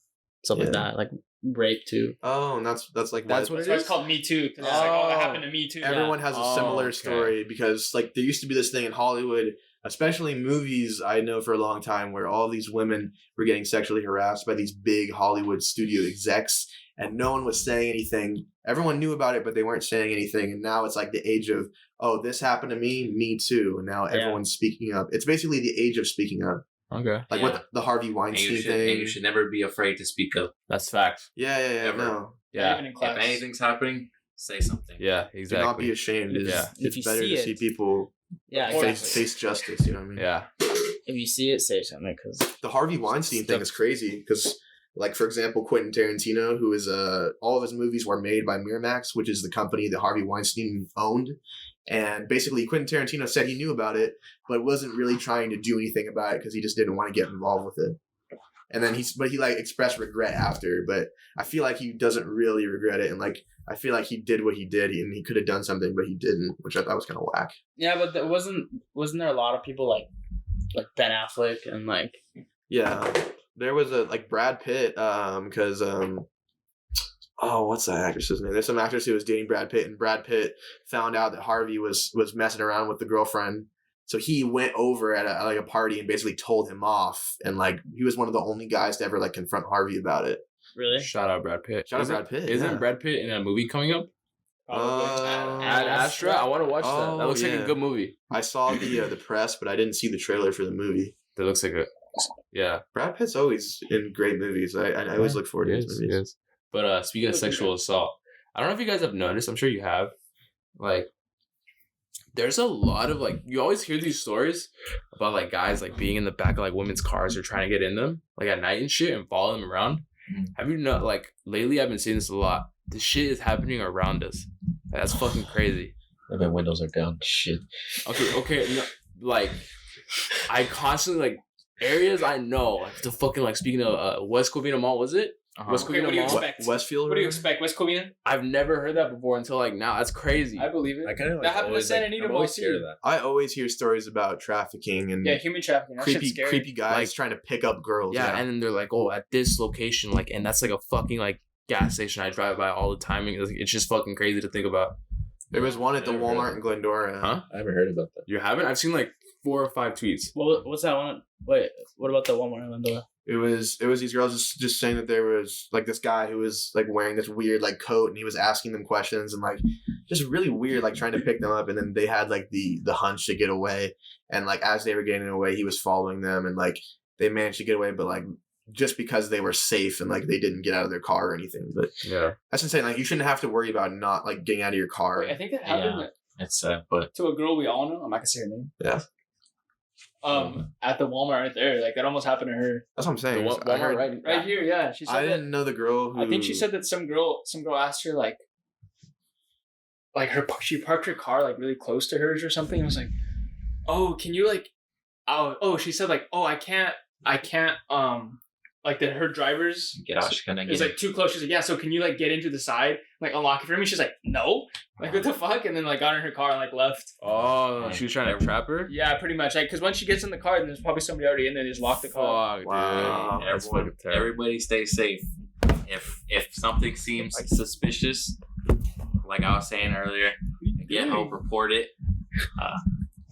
stuff like Yeah. that, like rape too. Oh, and that's like That's why what That's it why is. it's called Me Too. Because it's like, oh, that Oh. happened to me too. everyone has a similar okay. story because like there used to be this thing in Hollywood, especially movies. I know for a long time where all these women were getting sexually harassed by these big Hollywood studio execs, and no one was saying anything. Everyone knew about it, but they weren't saying anything. And now it's like the age of, oh, this happened to me too. And now everyone's speaking up. It's basically the age of speaking up, Okay, like Yeah. what the Harvey And Weinstein you thing. should never be afraid to speak up. that's facts. Yeah, Ever. no. Yeah, Even in class. If anything's happening, say something. yeah, Do not be exactly. ashamed. Yeah. It's If you better see to it. see people Yeah, Or- exactly. face justice. You know what I mean? Yeah, If you see it, say something because The Harvey Weinstein thing is crazy because, like, for example, Quentin Tarantino, who is all of his movies were made by Miramax, which is the company that Harvey Weinstein owned. And basically, Quentin Tarantino said he knew about it, but wasn't really trying to do anything about it because he just didn't want to get involved with it. And then he like expressed regret after, but I feel like he doesn't really regret it. And like, I feel like he did what he did and he could have done something, but he didn't, which I thought was kind of whack. yeah, but there wasn't there a lot of people like Ben Affleck and like Yeah, there was a like Brad Pitt, because oh, what's that actress's name? There's some actress who was dating Brad Pitt, and Brad Pitt found out that Harvey was messing around with the girlfriend, so he went over at a party and basically told him off, and like he was one of the only guys to ever like confront Harvey about it. really. shout out Brad Pitt. Shout out Brad Pitt, Isn't yeah. Brad Pitt in a movie coming up? Ad Astra. I want to watch that. That Oh, looks like yeah. a good movie. I saw the press, but I didn't see the trailer for the movie. That looks like a yeah. Brad Pitt's always in great movies. I always look forward to his movies. Yes. But speaking of sexual assault, I don't know if you guys have noticed. I'm sure you have. Like, there's a lot of like you always hear these stories about like guys like being in the back of like women's cars or trying to get in them like at night and shit and follow them around. Mhm. Have you not like lately? I've been seeing this a lot. This shit is happening around us. That's fucking crazy. I bet windows are down. Shit. Okay, no, like I constantly like areas I know like the fucking like speaking of West Covina Mall, was it? West Okay, what do you Covina Mall. expect? Westfield. What do you or- expect? West Covina? I've never heard that before until like now. That's crazy. I believe it. I kind of like That happened to always, Santa like, Anita I'm Mall, always scared too. of that. I always hear stories about trafficking and Yeah, human trafficking. That shit's creepy scary. creepy guys Like- trying to pick up girls. Yeah, and then they're like, oh, at this location, like, and that's like a fucking like gas station I drive by all the time. And it's just fucking crazy to think about. there was one at the Never heard Walmart of in Glendora. Huh? I haven't heard about that. You haven't? I've seen like 4 or 5 tweets. What's that one? Wait, what about the Walmart in Glendora? It was these girls just saying that there was like this guy who was like wearing this weird like coat and he was asking them questions and like just really weird, like trying to pick them up, and then they had like the hunch to get away, and like as they were getting away he was following them, and like they managed to get away, but like just because they were safe and like they didn't get out of their car or anything. But Yeah. that's insane. Like you shouldn't have to worry about not like getting out of your car. Wait, I think that happened It's but to a girl we all know. I'm not gonna say her name. Yeah. At the Walmart right there, like that almost happened to her. That's what I'm saying. The I Walmart heard- Right here, yeah. She said I that. didn't know the girl who I think she said that some girl asked her like she parked her car like really close to hers or something. I was like, oh, can you like, oh, she said like, oh, I can't like her driver's Get out. She's gonna is get like too close. She's like, yeah, so can you like get into the side, like unlock it for me? She's like, no, like what the fuck? And then like got in her car and like left. Oh, she was trying to trap her. Yeah, pretty much. Like, because once she gets in the car, then there's probably somebody already in there. They just lock the car. Fuck, Wow. dude. That's Everyone, fucking terrible. everybody stay safe. If something seems suspicious, like I was saying earlier, get help, report it.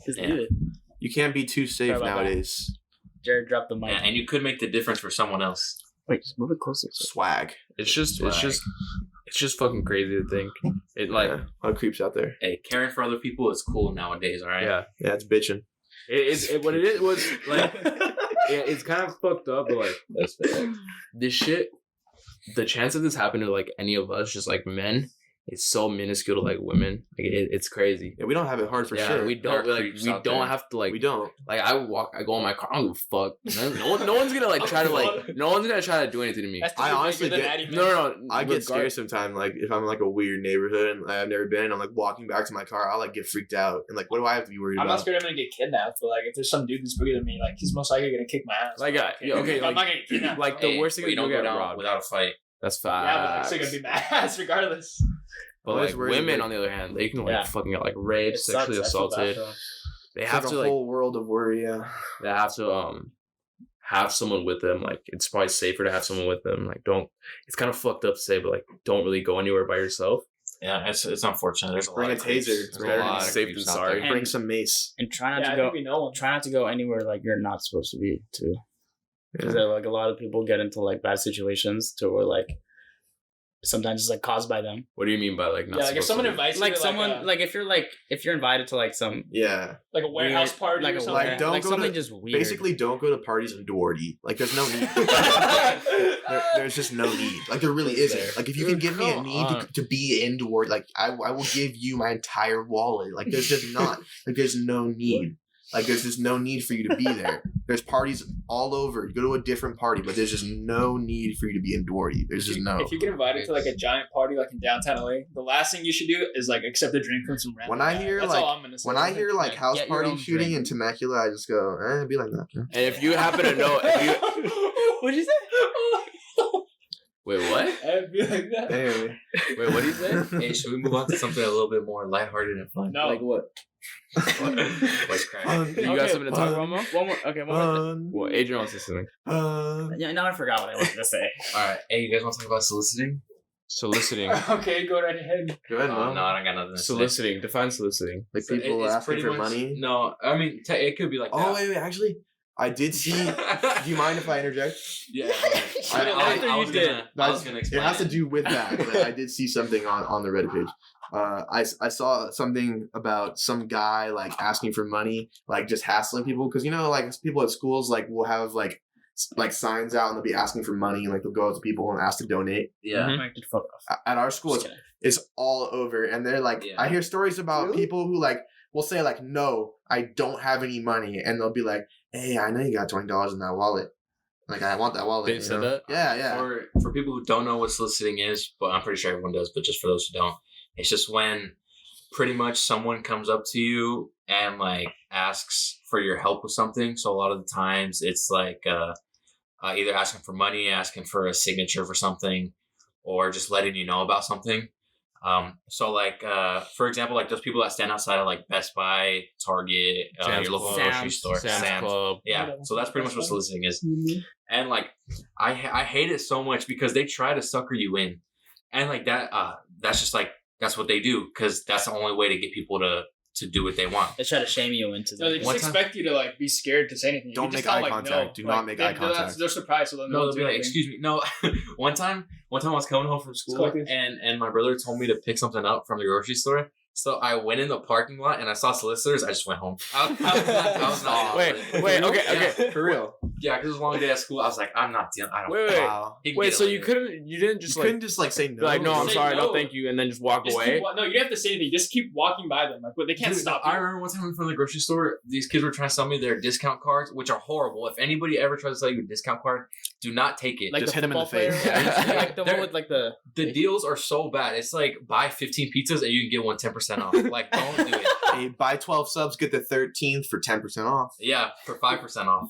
Just Yeah. do it. You can't be too safe Sorry about that. nowadays. Jared, drop the mic. And you could make the difference for someone else. Wait, just move it closer. Swag. It's just fucking crazy to think. It like, Yeah, a lot of creeps out there. Hey, caring for other people is cool nowadays. All right. yeah. Yeah, it's bitching. What it is was like, yeah, it's kind of fucked up, but like, That's fair. this shit, the chance of this happening to like any of us, just like men, it's so minuscule to like women. Like it's crazy. Yeah, we don't have it hard for Yeah, sure. we don't There are like creeps we out don't there. have to like We don't. like I go in my car, I don't give a fuck. No one's gonna like try to like no one's gonna try to do anything to me. That's I honestly the get- natty man. No. I get scared regard- sometimes. Like if I'm in like a weird neighborhood and I've never been, I'm like walking back to my car, I'll like get freaked out and like, what do I have to be worried I'm not about? scared I'm gonna get kidnapped, but like if there's some dude that's bigger than me, like he's most likely gonna kick my ass. Like, yeah, okay, I'm like- not gonna get kidnapped. like, bro. the worst thing but is you don't you'll go get down robbed. without a fight. That's yeah, but like facts. still gonna be my ass regardless. But Always like worried, women, like- on the other hand, they can like Yeah. fucking get like raped, It sucks. sexually I feel bad assaulted. for them. They It's have like to a like whole world of worry. Yeah. they have to have someone with them. Like it's probably safer to have someone with them. Like don't. It's kind of fucked up to say, but like don't really go anywhere by yourself. Yeah, it's unfortunate. There's a Bring lot a of creeps. taser. There's It's a better to lot be of safe creeps than out sorry. there. And- Bring some mace. And try not Yeah, to I go. think we know one. Try not to go anywhere like you're not supposed to be too. Because Yeah. like a lot of people get into like bad situations to where like sometimes it's like caused by them. What do you mean by like not? Yeah, like if supposed someone to be? invites you Like to someone like if you're invited to like some Yeah. like a warehouse weird- party like or a something. Like, don't like go something to- just weird. Basically, don't go to parties and door eat. Like, there's no need. There's just no need. Like, there really That's isn't. fair. Like, if you can give me a Come need on. to be indoor, like, I will give you my entire wallet. Like, there's just not. Like, there's no need. Like, there's just no need for you to be there. There's parties all over. You go to a different party, but there's just no need for you to be indoor eat. There's just no. If you get invited to like a giant party like in downtown LA, the last thing you should do is like accept a drink from some random When I guy. hear, That's like- all I'm gonna say. When I hear, like, house Get your party own shooting drink. in Temecula, I just go, it'd be like that. Yeah. And if you happen to know, What'd you say? wait, what? I'd be like that. Anyway. Wait, what do you say? Hey, should we move on to something a little bit more lighthearted and fun? No. Like what? Like crack. You got something to talk about, Mo? One more. Okay, one more. Well, Adrian wants to say something. Yeah, now I forgot what I wanted to say. All right. Hey, you guys want to talk about soliciting? Soliciting. Okay, go right ahead. Go ahead, Oh, Mom. no, I don't got nothing to say. Soliciting. Define soliciting. Like, So people it's asking pretty for much- money. No, I mean, it could be like Oh, that. wait, actually, I did see. Do you mind if I interject? Yeah. After you did. I was gonna It explain. has to do with that, but I did see something on the Reddit page. I saw something about some guy like asking for money, like just hassling people, because you know, like people at schools like will have like signs out and they'll be asking for money, and like they'll go up to people and ask to donate. Yeah. Mhm. Dude, fuck off. At our school, Just it's, kidding. it's all over, and they're like, Yeah. I hear stories about Really? people who like will say like, no, I don't have any money, and they'll be like, hey, I know you got $20 in that wallet. Like, I want that wallet. They you said know? that? Yeah, yeah. For people who don't know what soliciting is, but I'm pretty sure everyone does, but just for those who don't, it's just when pretty much someone comes up to you and like asks for your help with something. So a lot of the times it's like either asking for money, asking for a signature for something, or just letting you know about something. So like for example, like those people that stand outside of like Best Buy, Target, Sam's your local Club. grocery store, Sam's Club. Yeah, so that's pretty much what soliciting is. And like I hate it so much because they try to sucker you in, and like that's just like that's what they do because that's the only way to get people to do what they want. They try to shame you into No, they that. just One time- expect you to like be scared to say anything. You Don't just make tell eye them, like, contact. no. Do Like, not make eye contact. They're surprised, so they'll No, know they'll be like, excuse me. No, one time I was coming home from school like this. and my brother told me to pick something up from the grocery store. So I went in the parking lot and I saw solicitors. I just went home. I was not Wait, okay. For real. Yeah, because it was a long day at school. I was like, I'm not dealing. I don't. Wait. Wow. He can Wait, get so it you later. you didn't just You like, couldn't just like say no. be like, no, I'm Say sorry, no, no. thank you, and then just walk Just away? no, you don't have to say anything. Just keep walking by them. Like, but they can't Dude, stop I you. remember one time in front of the grocery store, these kids were trying to sell me their discount cards, which are horrible. If anybody ever tries to sell you a discount card, do not take it. Like Just the hit 'em in the football player? face. like the one with like the. The deals are so bad. It's like buy 15 pizzas and you can get one 10% 10% off. Like, don't do it. Hey, buy 12 subs, get the 13th for 10% off. Yeah, for 5% off.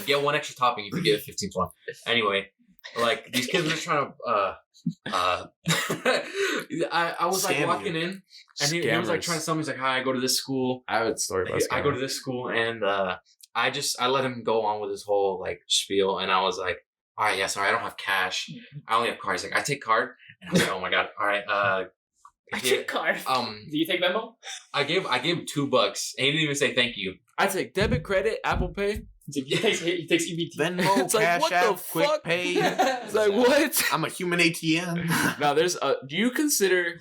Get one extra topping, you can get a 15th one. Anyway, like, these kids were just trying to I was like Scam walking you. in, and he was like trying to tell me, he's like, hi, I go to this school. I have a story about I go to this school, and I let him go on with his whole like spiel, and I was like, all right, yeah, sorry, I don't have cash. I only have card. He's like, I take card, and I was like, oh my god, all right, I take card. Do you take Venmo? I gave him $2, and he didn't even say thank you. I take debit, credit, Apple Pay. He takes EBT. Venmo, It's like, Cash what the App, Quick fuck? Pay. It's like, what? I'm a human ATM. Now, do you consider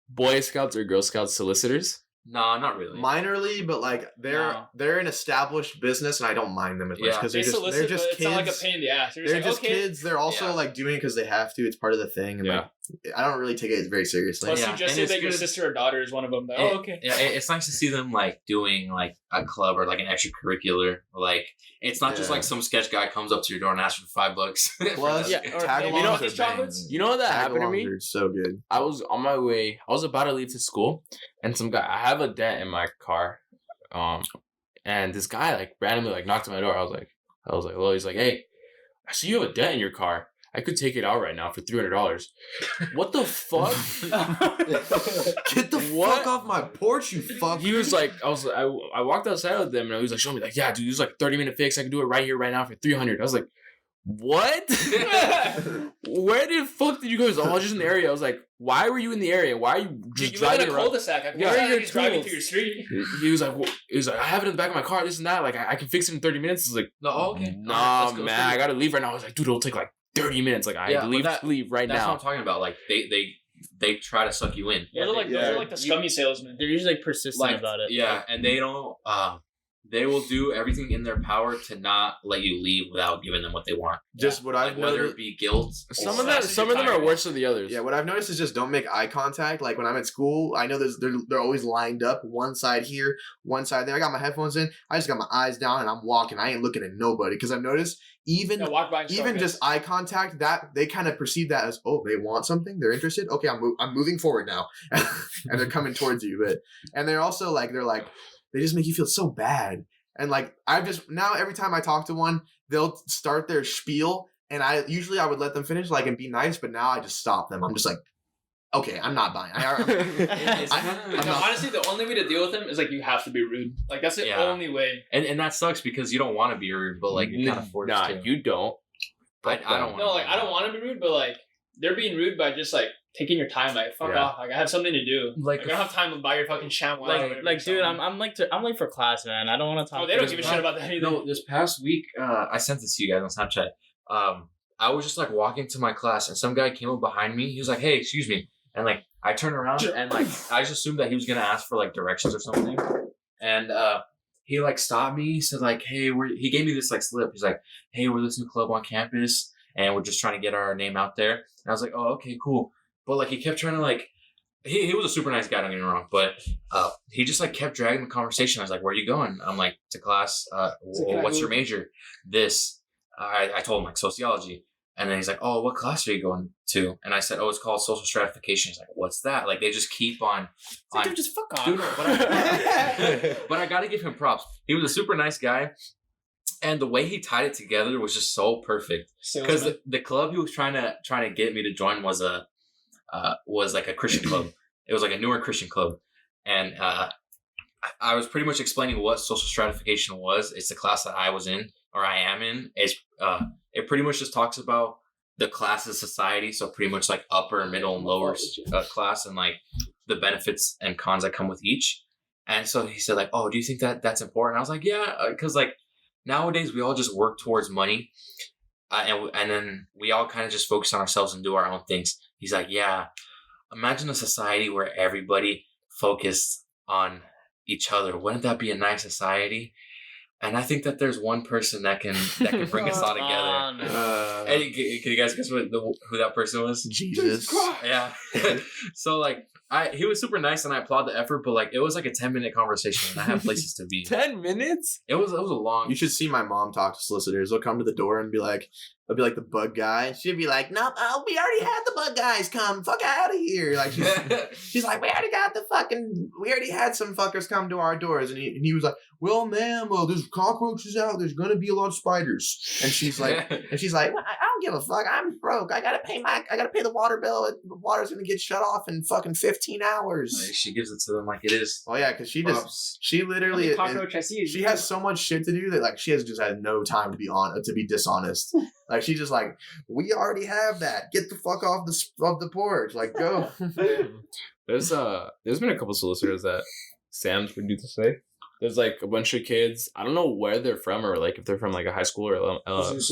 Boy Scouts or Girl Scouts solicitors? No, not really. Minorly, but like they're an established business, and I don't mind them as much Yeah. because They they're solicit, just but it's kids. not like a pain in the ass. They're just okay. kids. They're also Yeah. like doing it because they have to. It's part of the thing, and Yeah. like I don't really take it very seriously. Plus, Yeah, you just and say it's that your good. sister or daughter is one of them. It- Okay. Yeah, it's nice to see them like doing like a club or like an extracurricular. Like it's not just Yeah. like some sketch guy comes up to your door and asks for $5. Plus, Yeah, or tag maybe alongs these are chocolates? banging. You know what that happened to Tag-alongs me? are so good. I was on my way. I was about to leave to school, and some guy. I have a dent in my car, and this guy like randomly like knocked on my door. I was like, well, he's like, hey, I see you have a dent in your car. I could take it out right now for $300. What the fuck? Get the What? fuck off my porch, you fuck. He was like, I walked outside with them, and he was like, showing me like, yeah, dude, this is like a 30-minute fix. I can do it right here, right now for $300. I was like, what? Where the fuck did you go? He was like, oh, I was just in the area. I was like, why were you in the area? Why are you just You live in driving a around? cul-de-sac. Yeah, Why are are your you driving tools? through your street? He was like, I have it in the back of my car, this and that. Like, I can fix it in 30 minutes. I was like, No, okay. nah, Let's go. man, I gotta leave right now. I was like, dude, it'll take like 30 minutes. Like, I Yeah, but leave right That's now. what I'm talking about. Like they try to suck you in. Yeah, they're like the scummy salesman. They're usually like persistent Like about it. Yeah, and they don't. They will do everything in their power to not let you leave without giving them what they want. Just what I've Like, whether noticed. it be guilt. Some or- of them are worse than the others. Yeah, what I've noticed is just don't make eye contact. Like when I'm at school, I know they're always lined up, one side here, one side there. I got my headphones in. I just got my eyes down and I'm walking. I ain't looking at nobody because I've noticed even Yeah, walk by and even start just eye contact, that they kind of perceive that as, oh, they want something, they're interested. Okay, I'm moving forward now, and they're coming towards you. And they're also like they just make you feel so bad. And like I've just now every time I talk to one, they'll start their spiel, and I would let them finish like and be nice, but now I just stop them. I'm just like, okay, I'm not buying. It's I'm kinda- No, not- honestly, the only way to deal with them is like you have to be rude. Like that's the Yeah. only way. and that sucks because you don't want to be rude, but like you're kind of forced Nah, to. you don't. I don't want. No, like I don't want to be rude, but like they're being rude by just like taking your time. Like fuck Yeah. off. Like I have something to do. Like, Like I don't have time to buy your fucking sham wine. or whatever Like, dude, something. I'm late for class, man. I don't want to talk. Oh, they to don't you. give a shit about that either. No, this past week, I sent this to you guys on Snapchat. I was just like walking to my class, and some guy came up behind me. He was like, "Hey, excuse me," and like I turned around, and like I just assumed that he was gonna ask for like directions or something, and he like stopped me. He said like, "Hey, he gave me this like slip. He's like, "Hey, we're this new club on campus, and we're just trying to get our name out there." And I was like, "Oh, okay, cool." But like he kept trying to like. He was a super nice guy, don't get me wrong, but he just like kept dragging the conversation. I was like, "Where are you going?" I'm like, "To class." What's your major? This. I told him like sociology, and then he's like, "Oh, what class are you going to?" And I said, "Oh, it's called social stratification." He's like, "What's that?" Like they just keep on. Dude, just fuck off. Dude, but I gotta give him props. He was a super nice guy, and the way he tied it together was just so perfect. Because Salesman. the club he was trying to get me to join was like a Christian club. It was like a newer Christian club, and I was pretty much explaining what social stratification was. It's the class that I was in or I am in. It pretty much just talks about the class of society. So pretty much like upper, middle, and lower class, and like the benefits and cons that come with each. And so he said like, "Oh, do you think that that's important?" I was like, "Yeah," because like nowadays we all just work towards money, and then we all kind of just focus on ourselves and do our own things. He's like, "Yeah, imagine a society where everybody focused on each other. Wouldn't that be a nice society?" And I think that there's one person that can bring us all together. Oh, no. Hey, can you guys guess who that person was? Jesus. Yeah. So like he was super nice and I applaud the effort, but like it was like a 10-minute conversation and I had places to be. 10 minutes? It was a long. You should see my mom talk to solicitors. They'll come to the door and be like, I'd be like the bug guy. She'd be like, no, we already had the bug guys come. Fuck out of here. Like, she's like, we already had some fuckers come to our doors. And he was like, well, ma'am, there's cockroaches out. There's going to be a lot of spiders. And she's like, well, I don't give a fuck. I'm broke. I got to pay the water bill. The water's going to get shut off in fucking 15 hours. She gives it to them like it is. Oh, yeah, because she literally, she has so much shit to do that, like, she has just had no time to be dishonest. Like, she's just like, we already have that. Get the fuck off the porch. Like, go. There's been a couple solicitors that Sam's would do the same. There's like a bunch of kids. I don't know where they're from or like if they're from like a high school or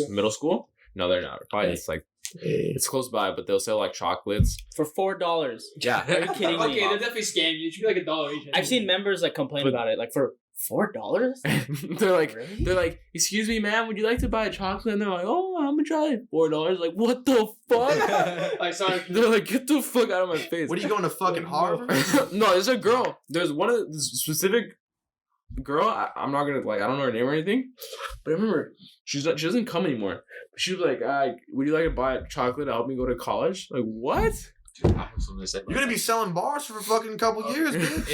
middle school. No, they're not. Probably it's like it's close by, but they'll sell like chocolates for $4. Yeah, are you kidding me? Okay, they'll definitely scam you. It should be like $1 each. I've seen members like complain about it, like for $4. they're like, really? They're like, excuse me, ma'am, would you like to buy a chocolate? And they're like, oh, how much are they? $4. Like, what the fuck? I saw. They're like, get the fuck out of my face. What are you going to fucking Harvard? No, there's a girl. There's one of the specific girl. I'm not gonna like. I don't know her name or anything, but I remember she doesn't come anymore. She was like, would you like to buy a chocolate to help me go to college? Like, what? Dude, I have something to say about You're gonna be selling bars for a fucking couple years, bitch.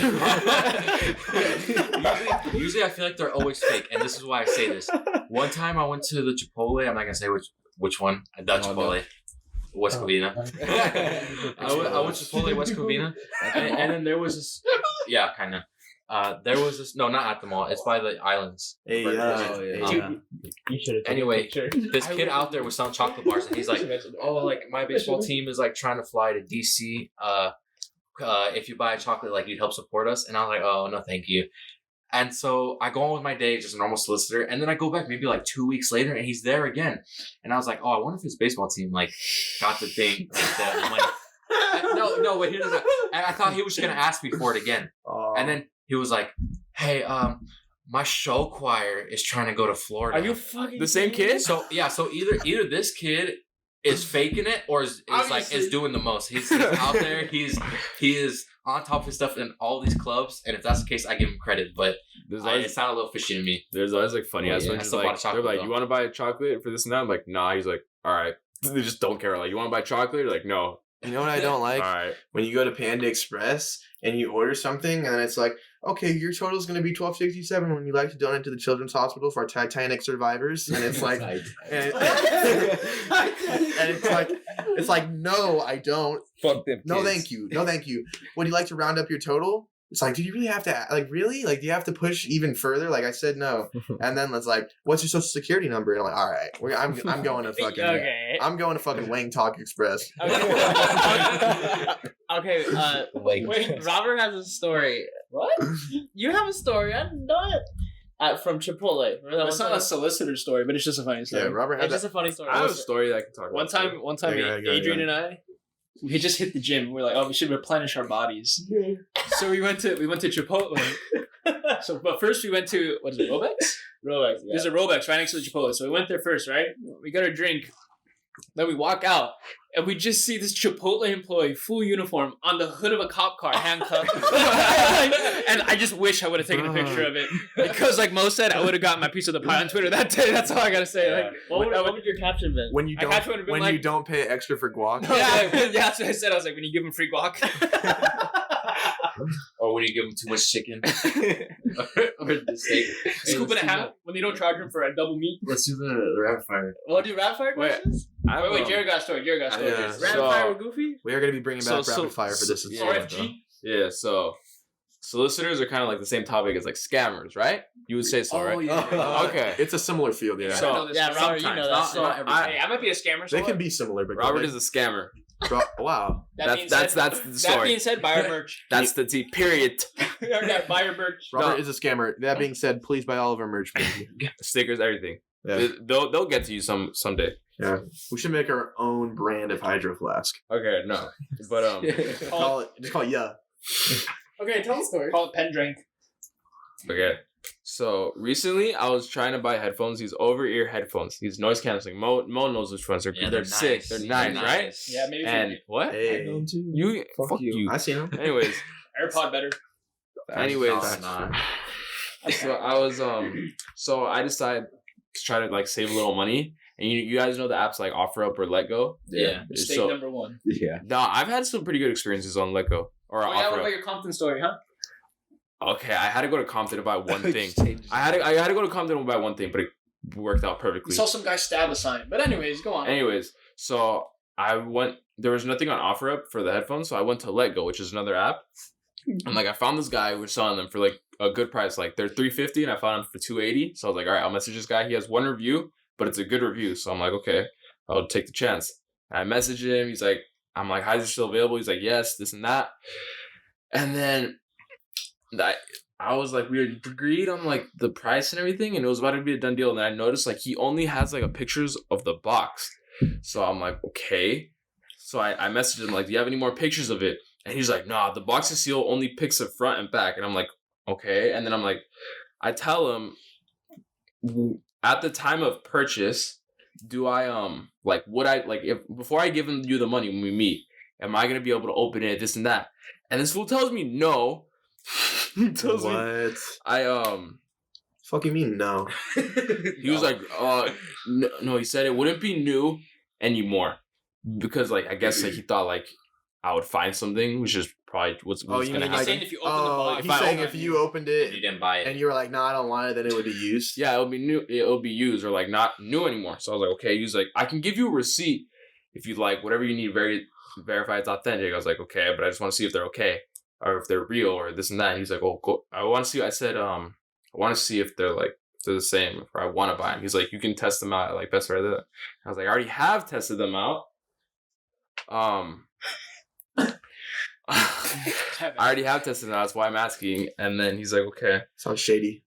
Usually, I feel like they're always fake, and this is why I say this. One time, I went to the Chipotle. I'm not gonna say which one. Chipotle. West Covina. I went to Chipotle West Covina, and then there was this. Yeah, kind of. There was this. No, not at the mall. It's by the islands. Hey, You should have. Anyway, this kid out there was selling chocolate bars, and he's like, "Oh, like my baseball team is like trying to fly to DC. If you buy a chocolate, like you'd help support us." And I was like, "Oh, no, thank you." And so I go on with my day, just a normal solicitor, and then I go back maybe like 2 weeks later, and he's there again. And I was like, "Oh, I wonder if his baseball team like got the thing like that." I'm like, "No, wait, he doesn't." And I thought he was gonna ask me for it again, and then he was like, "Hey, my show choir is trying to go to Florida." Are you fucking the same kid? So yeah, so either this kid is faking it or is doing the most. He's out there. He is on top of his stuff in all these clubs, and if that's the case, I give him credit. But it sounded a little fishy to me. There's always like funny ass ones. Like they're like, "You want to buy a chocolate for this and that?" I'm like, "Nah." He's like, "All right." They just don't care. Like, "You want to buy chocolate?" You're like, "No." You know what I don't like? All right. When you go to Panda Express and you order something, and then it's like, okay, your total is going to be $12.67 when you like to donate to the Children's Hospital for our Titanic survivors, and it's like, and it's like, no, I don't. Fuck them. No, kids. thank you. No, thank you. Would you like to round up your total? It's like, do you really have to, like, really? Like, do you have to push even further? Like, I said no. And then it's like, what's your social security number? And I'm like, all right, I'm going to fucking, Okay. I'm going to fucking Wang Talk Express. Okay, wait, Robert has a story. What? You have a story? I didn't know it. From Chipotle. It's not a solicitor story, but it's just a funny story. Yeah, Robert had It's just a funny story. I have a story that I can talk about. One time, Adrian and I, we had just hit the gym. We're like, oh, we should replenish our bodies. So we went to Chipotle. But first we went to, what is it, Robex? Rolex, yeah. There's a Robex right next to the Chipotle. So we went there first, right? We got our drink. Then we walk out, and we just see this Chipotle employee, full uniform, on the hood of a cop car, handcuffed. And I just wish I would have taken a picture of it. Because like Mo said, I would have gotten my piece of the pie on Twitter that day. That's all I gotta say. Yeah. Like, What would your caption been? When you you don't pay extra for guac. yeah, that's what I said. I was like, when you give him free guac. Or when you give them too much chicken. or the steak. Scoop and a half when they don't charge him for a double meat. Let's do the rapid fire. We'll do rapid fire questions? Wait, Jared got a story. Yeah. Rapid fire with Goofy? We are going to be bringing back rapid fire for this. RFG? Yeah, so solicitors are kind of like the same topic as like scammers, right? You would say so, right? Yeah. Okay. It's a similar field, yeah. So- Robert, you know that. So Hey, I might be a scammer. So They can what? be similar, but Robert is a scammer. wow. That's the That story. being said, buy our merch. That's the T. Period. Buy our merch. Robert No. is a scammer. That being said, please buy all of our merch. Stickers, everything. Yeah. They'll get to you someday. Yeah. We should make our own brand of Hydro Flask. Okay, no, but Just call it yeah. Okay, tell the story. Call it pen drink. okay. So recently, I was trying to buy headphones. These over-ear headphones. These noise canceling. Mo knows which ones. They're sick. Nice. They're nice, right? Yeah, maybe And what? Hey. You fuck you. I seen them. Anyways, AirPod better. anyways, Nah. so I was so I decided to try to like save a little money, And you guys know the apps like OfferUp or Letgo. Yeah. Mistake So number one. Yeah. no, I've had some pretty good experiences on Letgo or Oh, yeah, what OfferUp. about your Compton story, huh? Okay, I had to go to Compton to buy one thing. I had to go to Compton to buy one thing, but it worked out You perfectly. saw some guy stab a sign. But anyways, go on. Anyways, so I went. There was nothing on OfferUp for the headphones, so I went to Letgo, which is another app. And like I found this guy who was selling them for like a good price. Like they're $350, and I found them for $280. So I was like, all right, I'll message this guy. He has one review, but it's a good review. So I'm like, okay, I'll take the chance. And I message him. He's like, I'm like, hi, is it still available? He's like, yes, this and that. And then I was like, we agreed on like the price and everything, and it was about to be a done deal. And then I noticed like he only has like a pictures of the box. So I'm like, okay. So I messaged him like, do you have any more pictures of it? And he's like, nah, the box is sealed, only pics the front and back. And I'm like, okay. And then I'm like, I tell him, at the time of purchase, do I like would I like if before I give you the money when we meet, am I gonna be able to open it, this and that? And this fool tells me no. He tells me What? I Fuck you mean no? he was like no, he said it wouldn't be new anymore because like I guess like he thought like I would find something, which is probably what's Oh, you gonna mean He's like happen. saying if you open the box. he's saying if you opened And it you didn't buy and it. you were like, no, I don't want it, then it would be used. Yeah, it'll be new. It'll be used or like not new anymore. So I was like, okay. He was like, I can give you a receipt if you like, whatever you need, verify it's authentic. I was like, okay, but I just want to see if they're okay or if they're real or this and that. And he's like, oh, cool. I want to see. I said, I want to see if they're like they're the same or I want to buy them. He's like, you can test them out at like Best Buy. I was like, I already have tested them out. I already have tested them out. That's why I'm asking. And then he's like, okay. Sounds shady.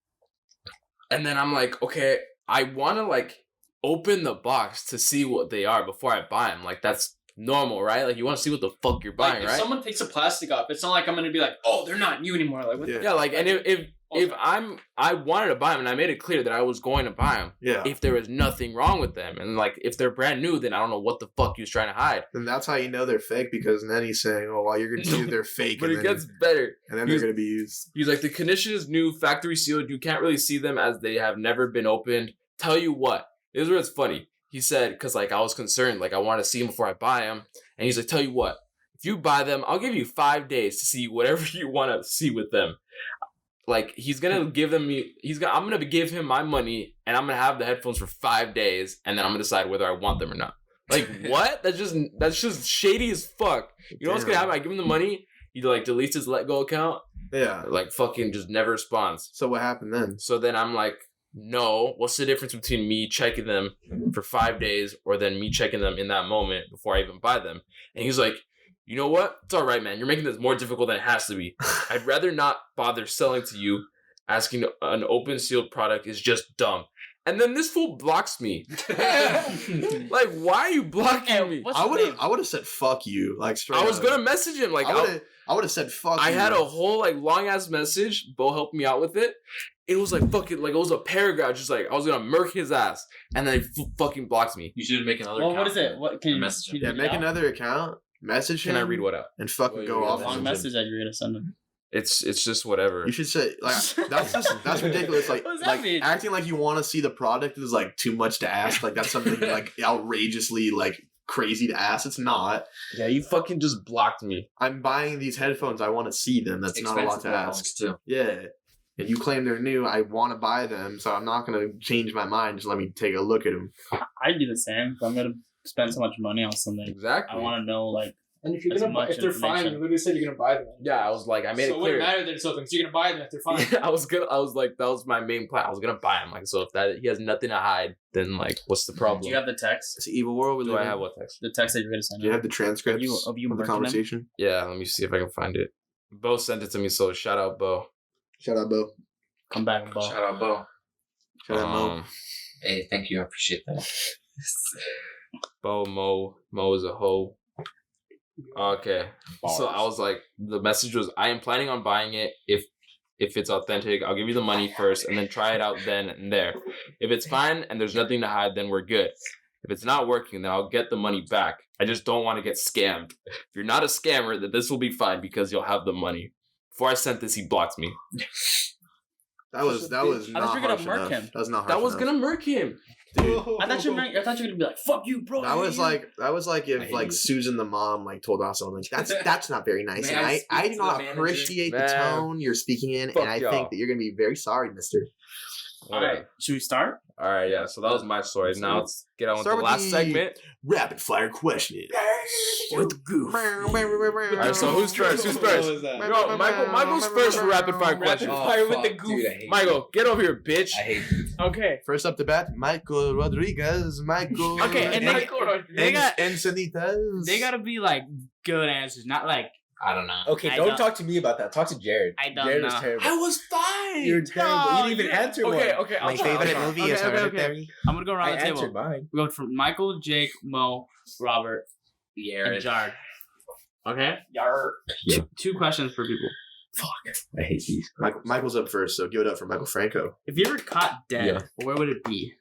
And then I'm like, okay, I want to like open the box to see what they are before I buy them. Like that's normal, right? Like you want to see what the fuck you're Like, buying, if right? someone takes a plastic off, it's not like I'm gonna be like, oh, they're not new anymore. Like, what Yeah. the Yeah, like, and if I wanted to buy them and I made it clear that I was going to buy them, Yeah. if there was nothing wrong with them, and like if they're brand new, then I don't know what the fuck he was trying to hide. And that's how you know they're fake because then he's saying, oh, well, you're going to see they're fake. But and it then, gets better. and then he's- they're going to be used. He's like, the condition is new, factory sealed. You can't really see them as they have never been opened. Tell you what, this is where it's funny. He said, because like I was concerned, like I want to see them before I buy them. And he's like, tell you what, if you buy them, I'll give you 5 days to see whatever you want to see with them. Like he's gonna give them I'm gonna give him my money and I'm gonna have the headphones for 5 days and then I'm gonna decide whether I want them or not. Like what? That's just shady as fuck. You know what's gonna happen? I give him the money, he like deletes his Let Go account, Yeah. like fucking just never responds. So what happened then? So then I'm like, no, what's the difference between me checking them for 5 days or then me checking them in that moment before I even buy them? And he's like, you know what? It's all right, man. You're making this more difficult than it has to be. I'd rather not bother selling to you. Asking an open sealed product is just dumb. And then this fool blocks me. Like, why are you blocking me? What's I his would name? have said fuck you. Like straight I was up. gonna message him. Like, I would have said fuck I you. had a whole like long ass message. Bo helped me out with it. It was like fucking like it was a paragraph. Just like I was gonna murk his ass, and then he fucking blocks me. You should make another Well, account. what is it? What can you Message him. Yeah, read it make out? another account, message him. Can I read what out? And fucking Wait, go wait, off. wait. Long on him. message that you're gonna send him. It's just whatever. You should say like that's ridiculous. Like What does that like mean? acting like you want to see the product is like too much to ask. Like that's something like outrageously like crazy to ask. It's not. Yeah, you fucking just blocked me. I'm buying these headphones. I want to see them. That's not a lot to ask. headphones, too. Yeah. And you claim they're new. I want to buy them, so I'm not gonna change my mind. Just let me take a look at them. I'd do the same. If I'm gonna spend so much money on something, Exactly. I want to know like And if you're As gonna buy, much if they're fine, information. you literally said you're gonna buy them. Yeah, I was like, I made so it it wouldn't clear. matter that it's open. So you're gonna buy them if they're fine. Yeah, I was like, that was my main plan. I was gonna buy him. Like, so if that he has nothing to hide, then like, what's the problem? do you have the text? It's an evil world we Do live I in. have what text? The text that you're gonna send Do you him? have the transcripts Of you of the murking them? conversation? Yeah, let me see if I can find it. Bo sent it to me, so shout out Bo. Shout out, Bo. Come back and ball. Shout out, Bo. Shout out, Mo. Hey, thank you. I appreciate that. Bo Mo is a hoe. Okay, so I was like, the message was, I am planning on buying it if it's authentic. I'll give you the money first, and then try it out then and there. If it's fine and there's nothing to hide, then we're good. If it's not working, then I'll get the money back. I just don't want to get scammed. If you're not a scammer, then this will be fine because you'll have the money. Before I sent this, he blocked me. That was I thought not you were gonna harsh murk enough. him. That was not harsh That was enough. gonna murk him. I thought you were gonna be like, "Fuck you, bro." That was like I if hate like you. Susan the mom like told us something like that's not very nice. May And I I speak do to not the manager? appreciate the Man. tone you're speaking in, Fuck and I y'all. think that you're gonna be very sorry, Mister. All right, should we start? All right, yeah. So that was my story. Now let's get on with Start the with last the- segment. Rapid fire questions. With the goof. All right, so who's first? Who's first? No, Michael's first for rapid fire question. Fire with the goof. Dude, I hate Michael, get over here, bitch. I hate you. Okay. First up to bat, Michael Rodriguez. Michael. Okay, and they got Encinitas. they gotta be like good answers, not like I don't know. Okay, I don't don't- talk to me about that. Talk to Jared. I don't Jared was know. terrible. was fine. You're terrible. No, You didn't even you- answer one. Okay, I'll My try, favorite I'll try. movie Okay, is okay, okay. Hereditary. I'm gonna go I around the table. answered mine. We go from Michael, Jake, Mo, Robert, and Jared. Jared. Okay. Yeah. Two questions per people. I hate these. Michael's up first, so give it up for Michael Franco. If you were caught dead, Yeah. where would it be?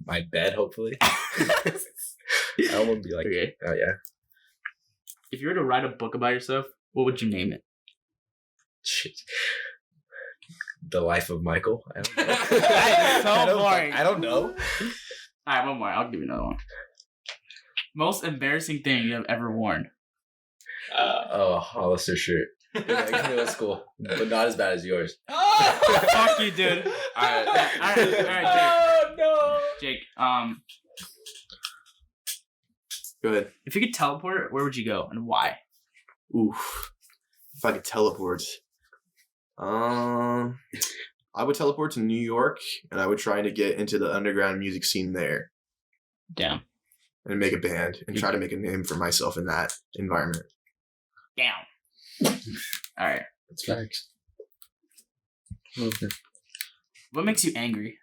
My bed, hopefully. I won't be like, Okay. oh yeah. If you were to write a book about yourself, what would you name it? Shit. The life of Michael. I don't know. That is so I don't- boring. I don't know. All right, one more. I'll give you another one. Most embarrassing thing you have ever worn. Oh, Hollister shirt. Like middle school, but not as bad as yours. Fuck you, dude. All right. All right, Oh no. Jake. Go ahead. If you could teleport, where would you go and why? Oof. If I could teleport. I would teleport to New York, and I would try to get into the underground music scene there Damn. and make a band and try to make a name for myself in that environment. Damn. All right. That's facts. What makes you angry?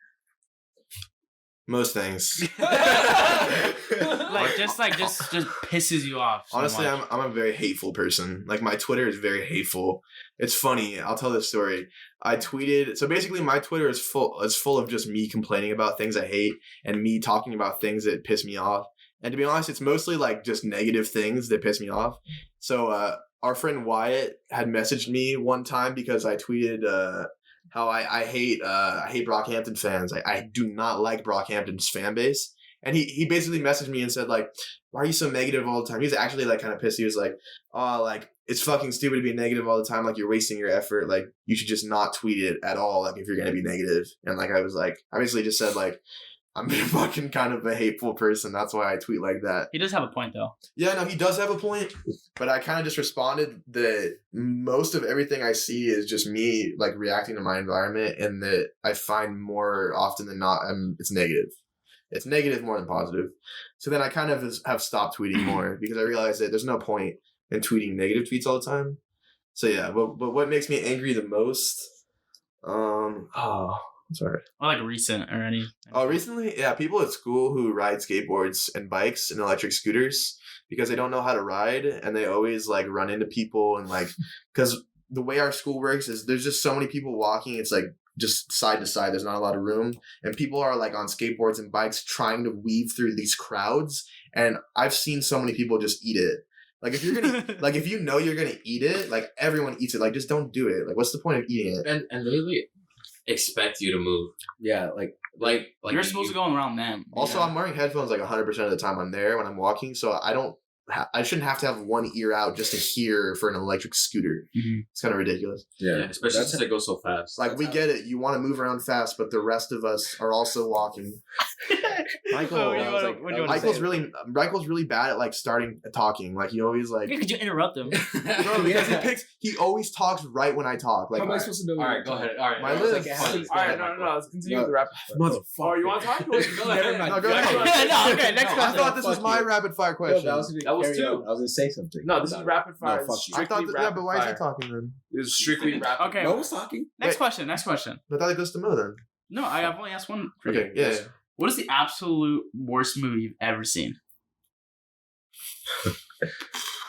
Most things. Like just pisses you off. So Honestly, much. I'm a very hateful person. Like my Twitter is very hateful. It's funny. I'll tell this story. I tweeted. So basically, my Twitter is full of just me complaining about things I hate and me talking about things that piss me off. And to be honest, it's mostly like just negative things that piss me off. So our friend Wyatt had messaged me one time because I tweeted how I hate Brockhampton fans. I do not like Brockhampton's fan base. And he basically messaged me and said, like, why are you so negative all the time? He was actually like kind of pissed. He was like, oh, like, it's fucking stupid to be negative all the time. Like, you're wasting your effort. Like, you should just not tweet it at all. Like, if you're going to be negative. And like, I basically just said, like, I'm fucking kind of a hateful person. That's why I tweet like that. He does have a point though. Yeah, no, he does have a point. But I kind of just responded that most of everything I see is just me like reacting to my environment, and that I find more often than not it's negative. It's negative more than positive. So then I kind of have stopped tweeting more because I realized that there's no point in tweeting negative tweets all the time. So yeah, but what makes me angry the most? Sorry. Or like recent or any. Oh, recently, yeah, people at school who ride skateboards and bikes and electric scooters because they don't know how to ride, and they always like run into people, and like because the way our school works is there's just so many people walking. It's like just side to side. There's not a lot of room, and people are like on skateboards and bikes trying to weave through these crowds. And I've seen so many people just eat it. Like if you're gonna like if you know you're gonna eat it, like everyone eats it. Like just don't do it. Like what's the point of eating it? And they expect you to move. Yeah, like You're supposed to go around them. Also, I'm wearing headphones like 100% of the time I'm there when I'm walking, so I shouldn't have to have one ear out just to hear for an electric scooter. Mhm. It's kind of ridiculous. Yeah, especially since they go so fast. Like we get it, you want to move around fast, but the rest of us are also walking. Michael, Oh, I was like- what do you I want to was say? Michael's really bad at like starting talking. Like he always like. Could you interrupt him? Bro, because he always talks right when I talk. Like how am I supposed to know? All right, go ahead. All right, My I was list. like, Funny. All right, no. Let's continue with the rapid. motherfucker. Oh, you want to talk? Go ahead. Never mind. No, go ahead. No, okay, next I question. thought this was Fuck my you. rapid fire No, question. that was was two. I was gonna say something. No, this is rapid fire. No, fuck It's you. I thought strictly yeah, but why is he rapid fire. talking then? It was strictly rapid. Okay. Mo was talking. Next Wait. question. I thought it goes to Mo then. No, I've only asked one. For Okay, you. yeah. What is the absolute worst movie you've ever seen?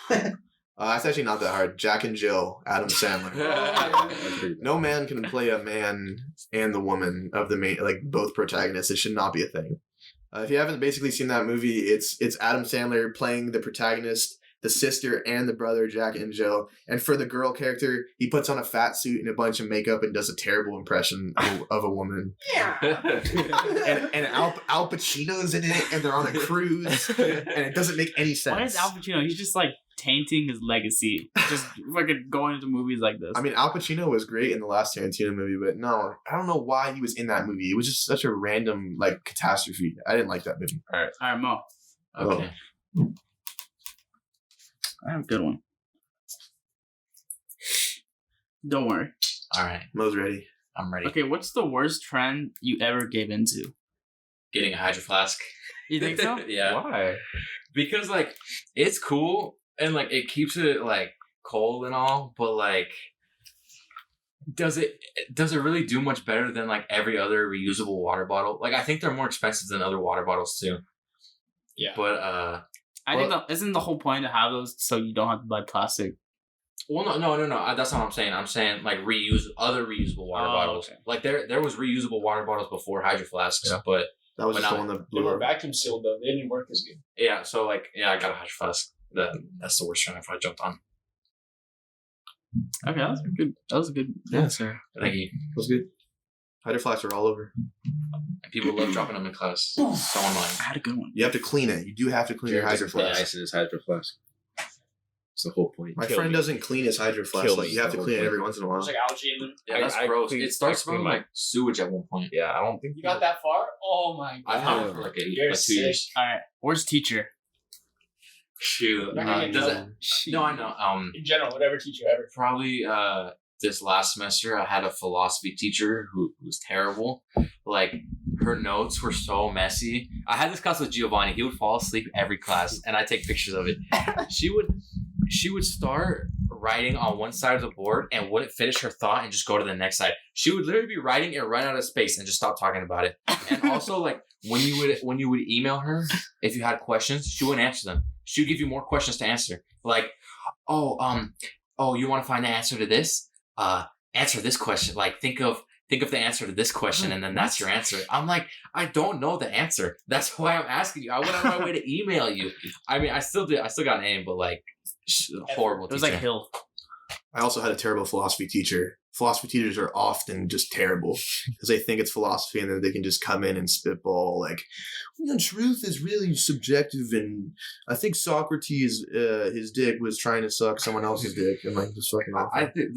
It's actually not that hard. Jack and Jill, Adam Sandler. That's pretty bad. No man can play a man and the woman of the main, like both protagonists. It should not be a thing. If you haven't basically seen that movie, it's Adam Sandler playing the protagonist the sister and the brother, Jack and Joe. And for the girl character, he puts on a fat suit and a bunch of makeup and does a terrible impression of a woman. and Al Pacino's in it, and they're on a cruise, and it doesn't make any sense. Why is Al Pacino? He's just like tainting his legacy. Just fucking going into movies like this. I mean, Al Pacino was great in the last Tarantino movie, but no, I don't know why he was in that movie. It was just such a random like catastrophe. I didn't like that movie. All right, Mo. Okay. I have a good one. Don't worry. All right. Mo's ready. I'm ready. Okay, what's the worst trend you ever gave into? Getting a hydro flask. You think so? Yeah. Why? Because like it's cool and like it keeps it like cold and all, but like does it really do much better than like every other reusable water bottle? Like I think they're more expensive than other water bottles too. Yeah. But I think isn't the whole point to have those so you don't have to buy plastic? well, no. That's not what I'm saying. I'm saying like other reusable water bottles. Okay. Like there was reusable water bottles before hydro flasks, Yeah. but That was But just the not- one that They blew were up. vacuum sealed though. They didn't work as good. yeah. So like I got a hydro flask. That's the worst trend I jumped on. Okay, that was a good. That was a good answer. Thank you. It was good. Hydro flasks are all over. And people love dropping them in class. So annoying. I had a good one. You have to clean it. You do have to clean your hydro Jared doesn't put flask. ice in his hydro flask. That's the whole point. My Kill friend me. doesn't clean his hydro flask. Kill Like me. you have to The clean it whole every point. once in a while. There's like algae in them. Yeah, that's I gross. clean- It starts I clean smelling my- like sewage at one point. Yeah, I don't think You got that far? Oh my I've god. had it for like You're 2 years. All right, where's teacher? Shoot. You're not gonna get in Does it? trouble. No, I know. In general, whatever teacher ever. Probably this last semester I had a philosophy teacher who was terrible. Like her notes were so messy. I had this class with Giovanni. He would fall asleep every class, and I take pictures of it. She would start writing on one side of the board and wouldn't finish her thought and just go to the next side. She would literally be writing and run out of space and just stop talking about it. And also, like when you would email her if you had questions, she wouldn't answer them. She would give you more questions to answer. Like, you want to find the answer to this? Answer this question. Like, think of the answer to this question, and then that's your answer. I'm like, I don't know the answer. That's why I'm asking you. I went out my way to email you. I mean, I still got an A, but like, horrible. It was like teacher. Hill. I also had a terrible philosophy teacher. Philosophy teachers are often just terrible because they think it's philosophy and then they can just come in and spitball like, truth is really subjective, and I think Socrates, his dick was trying to suck someone else's dick, and like just fucking awful. I think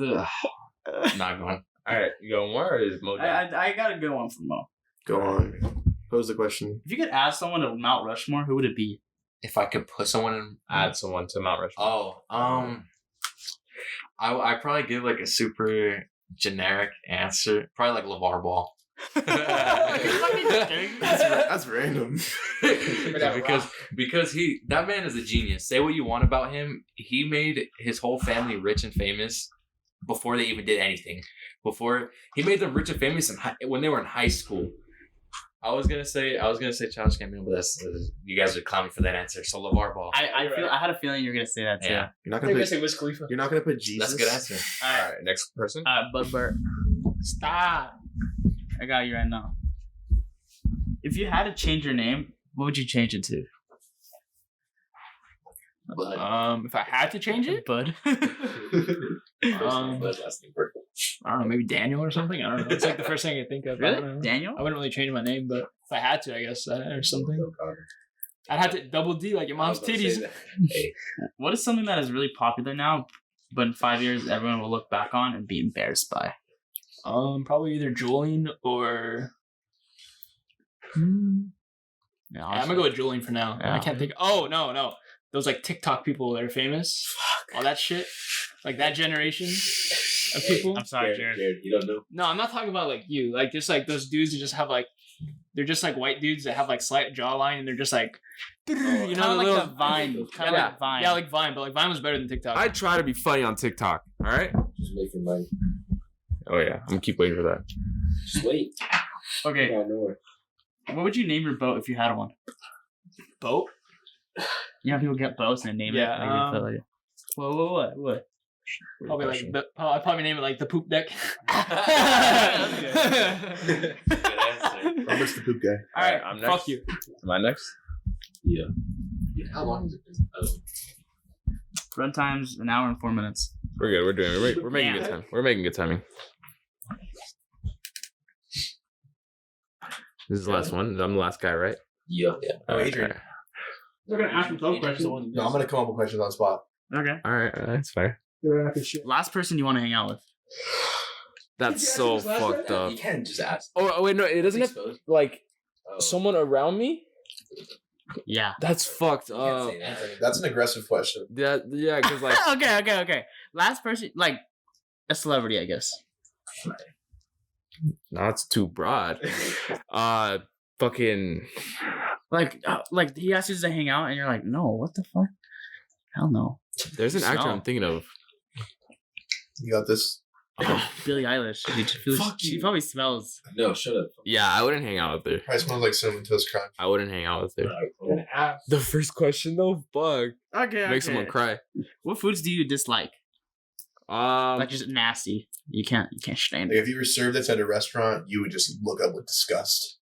not going. All right, you going more or is Mo done? I got a good one from Mo. Go on. Pose the question. If you could ask someone to Mount Rushmore, who would it be? If I could put someone in, Add someone to Mount Rushmore. I probably give like a super generic answer. Probably like LeVar Ball. That's random. because that man is a genius. Say what you want about him. He made his whole family rich and famous before they even did anything. Before he made them rich and famous when they were in high school. I was gonna say Childish Gambino, but you guys would clown me for that answer. So LeVar Ball. I had a feeling you were gonna say that too. Yeah. You're not They're gonna gonna put. say Wiz Khalifa. You're not gonna put Jesus. That's a good answer. All right, next person. Bud Burt. Stop. I got you right now. If you had to change your name, what would you change it to? If I had to change it, Bud. Bud's last name Burke. I don't know, maybe Daniel or something. I don't know. It's like the first thing I think of. I don't know. Daniel? I wouldn't really change my name, but if I had to, I guess, or something. I'd have to double D like your mom's titties. Hey, What is something that is really popular now, but in 5 years everyone will look back on and be embarrassed by? Probably either Julian or. Yeah, I'm gonna go with Julian for now. Yeah. I can't think. Oh no, those like TikTok people that are famous. All that shit, like that generation of people. I'm sorry, Jared. you don't know. No, I'm not talking about like you. Like just like those dudes who just have like, they're just like white dudes that have like slight jawline and they're just like, you know, Kinda the like little the Vine. Kind of yeah, like Vine. Yeah, like Vine, but like Vine was better than TikTok. I try to be funny on TikTok. All right. Just wait for mine. Oh yeah, I'm gonna keep waiting for that. Just wait. Okay, Yeah, no. what would you name your boat if you had one? Boat. You know, people get boats and they name Yeah, it. Like, what? Probably like I'd probably name it like the poop deck. Good answer. Robert's the poop guy. All right, I'm fuck next. you. Am I next? Yeah. How long has it been? Run time's an hour and 4 minutes. We're good. We're making good time. We're making good timing. This is the last one. I'm the last guy, right? Yeah. Oh, Adrian. They're gonna ask him some questions. No, I'm gonna come up with questions on the spot. Okay. All right, that's fair. They're gonna have to shit. Last person you want to hang out with? That's so fucked up. You can't just ask. Oh wait, no, it doesn't have like Oh. someone around me. Yeah. That's fucked You can't up. say that. That's an aggressive question. Yeah, because like Okay. Last person, like a celebrity, I guess. no, it's too broad. Fucking Like he asks you to hang out, and you're like, no, what the fuck? Hell no. there's an actor No. I'm thinking of. You got this. Billie Eilish. She probably smells. No, shut up. Yeah, I wouldn't hang out with her. Probably smells like cinnamon toast crunch. I wouldn't hang out with her. Gonna ask. The first question though, fuck, Okay. makes someone cry. What foods do you dislike? Like just nasty. You can't stand Like it. if you were served this at a restaurant, you would just look up with disgust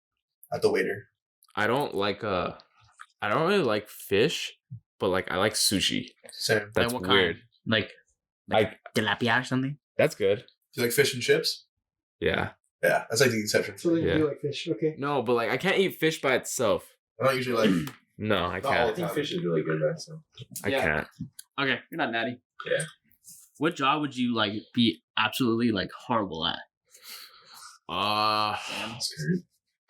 at the waiter. I don't really like fish, but like I like sushi. Same. That's what weird. kind? Like tilapia or something? That's good. Do you like fish and chips? Yeah. Yeah, that's like the exception. So they Yeah. do like fish. Okay. No, but like I can't eat fish by itself. I don't usually like. No, I Not all can't. the time. Fish is really good, man. So. I Yeah. can't. Okay. You're not natty. What job would you like be absolutely like horrible at?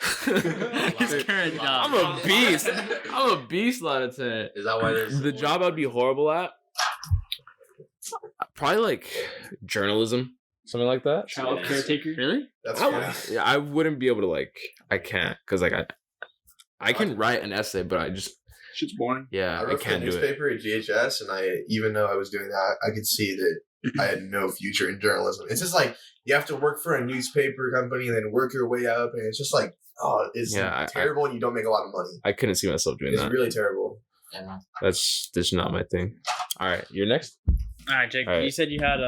His current job. I'm a beast. I'm a beast, Lieutenant. Is that why there's The job I'd be horrible at? Probably like journalism, something like that. Child caretaker. Really? That's I, funny. yeah, I wouldn't be able to like. I can't because like I can write an essay, but I just Shit's boring. yeah I I wrote for the can't do it. newspaper at GHS, and even though I was doing that, I could see that I had no future in journalism. It's just like you have to work for a newspaper company and then work your way up, and it's just like, oh, it's Yeah, terrible, and you don't make a lot of money. I couldn't see myself doing It's that. really terrible. That's just not my thing. All right, you're next. All right, Jake. All right. You said you had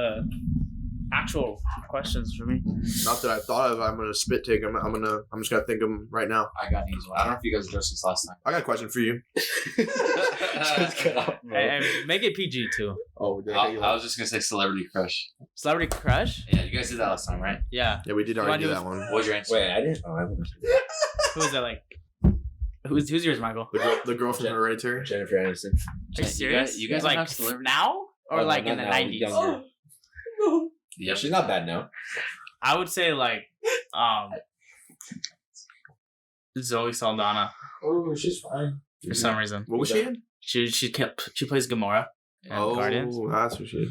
actual questions for me. Not that I thought of. I'm gonna spit take them. I'm just gonna think of them right now. I got these. I don't know if you guys addressed this last time. I got a question for you. And make it PG too. Oh, I was just gonna say celebrity crush. Celebrity crush? Yeah, you guys did that last time, right? Yeah. yeah, we did wanna already do do that one. What was your answer? Wait, I didn't. Oh, I wasn't. Who is that like? Who's yours, Michael? The girl from Hereditary. Jennifer Aniston. Are you serious? You guys like have celebrity. now or Oh, no, like not in the now, 90s? younger. Yep. She's not bad now. I would say like Zoe Saldana Oh, she's fine. for some reason. What was she in? She plays Gamora in Guardians. That's what she is.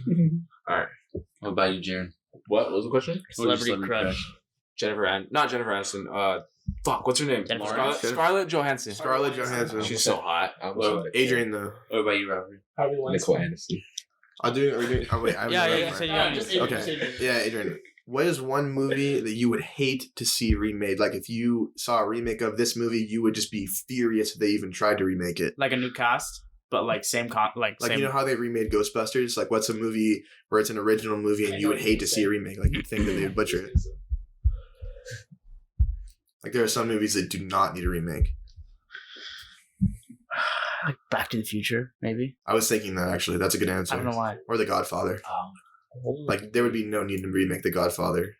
What about you, Jaren? What was the question? Celebrity crush. Not Jennifer Aniston. Fuck, what's her name? Jennifer Scarlett Johansson. Scarlett Johansson. She's so hot. Adrian though. What about you, Robert? Harvey Nicole Weinstein. Aniston. Are we doing? Oh wait, I haven't Yeah, done yeah, that you said part. you Just got Adrian, Okay. just Adrian. Yeah, Adrian. What is one movie that you would hate to see remade? Like if you saw a remake of this movie, you would just be furious if they even tried to remake it. like a new cast, but like same Like same. you know how they remade Ghostbusters? Like what's a movie where it's an original movie and you would hate to see a remake? Like you'd think that they would butcher it. Like there are some movies that do not need a remake. like Back to the Future, maybe. I was thinking that actually. That's a good answer. I don't know why. Or The Godfather. Like there would be no need to remake The Godfather.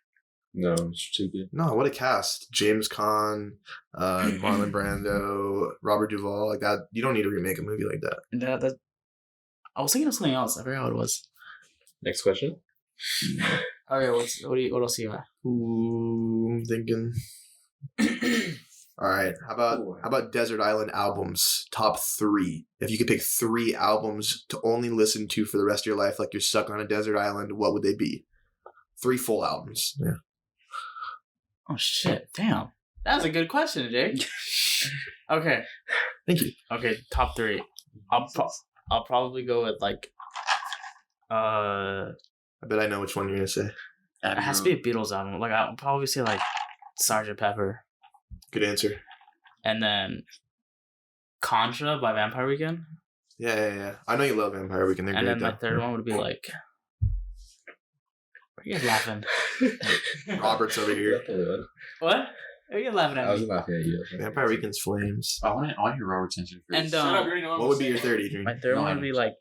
No, it's too good. No, what a cast. James Caan, Marlon Brando, Robert Duvall, like that. You don't need to remake a movie like that. That I was thinking of something else. I forgot what it was. Next question. Okay, what else do you got? Ooh, I'm thinking. All right, how about Desert Island albums top 3? If you could pick 3 albums to only listen to for the rest of your life, like you're stuck on a desert island, what would they be? 3 full albums. Yeah. Oh shit! Damn, that was a good question, Jake. Okay. Thank you. Okay, top 3. I'll probably go with like. I bet I know which one you're gonna say. It has to be a Beatles album. Like I'll probably say like Sgt. Pepper, Good answer. and then Contra by Vampire Weekend, Yeah. I know you love Vampire Weekend. They're and great. then my third one would be like. Why are you guys laughing? Robert's over here. What? Why are you laughing I at was me? laughing at you. Vampire Weekend's Flames. I want to hear Robert's answer first. And Shut up, you already know What would be I'm your third, Adrian? my third No, one I would be don't. like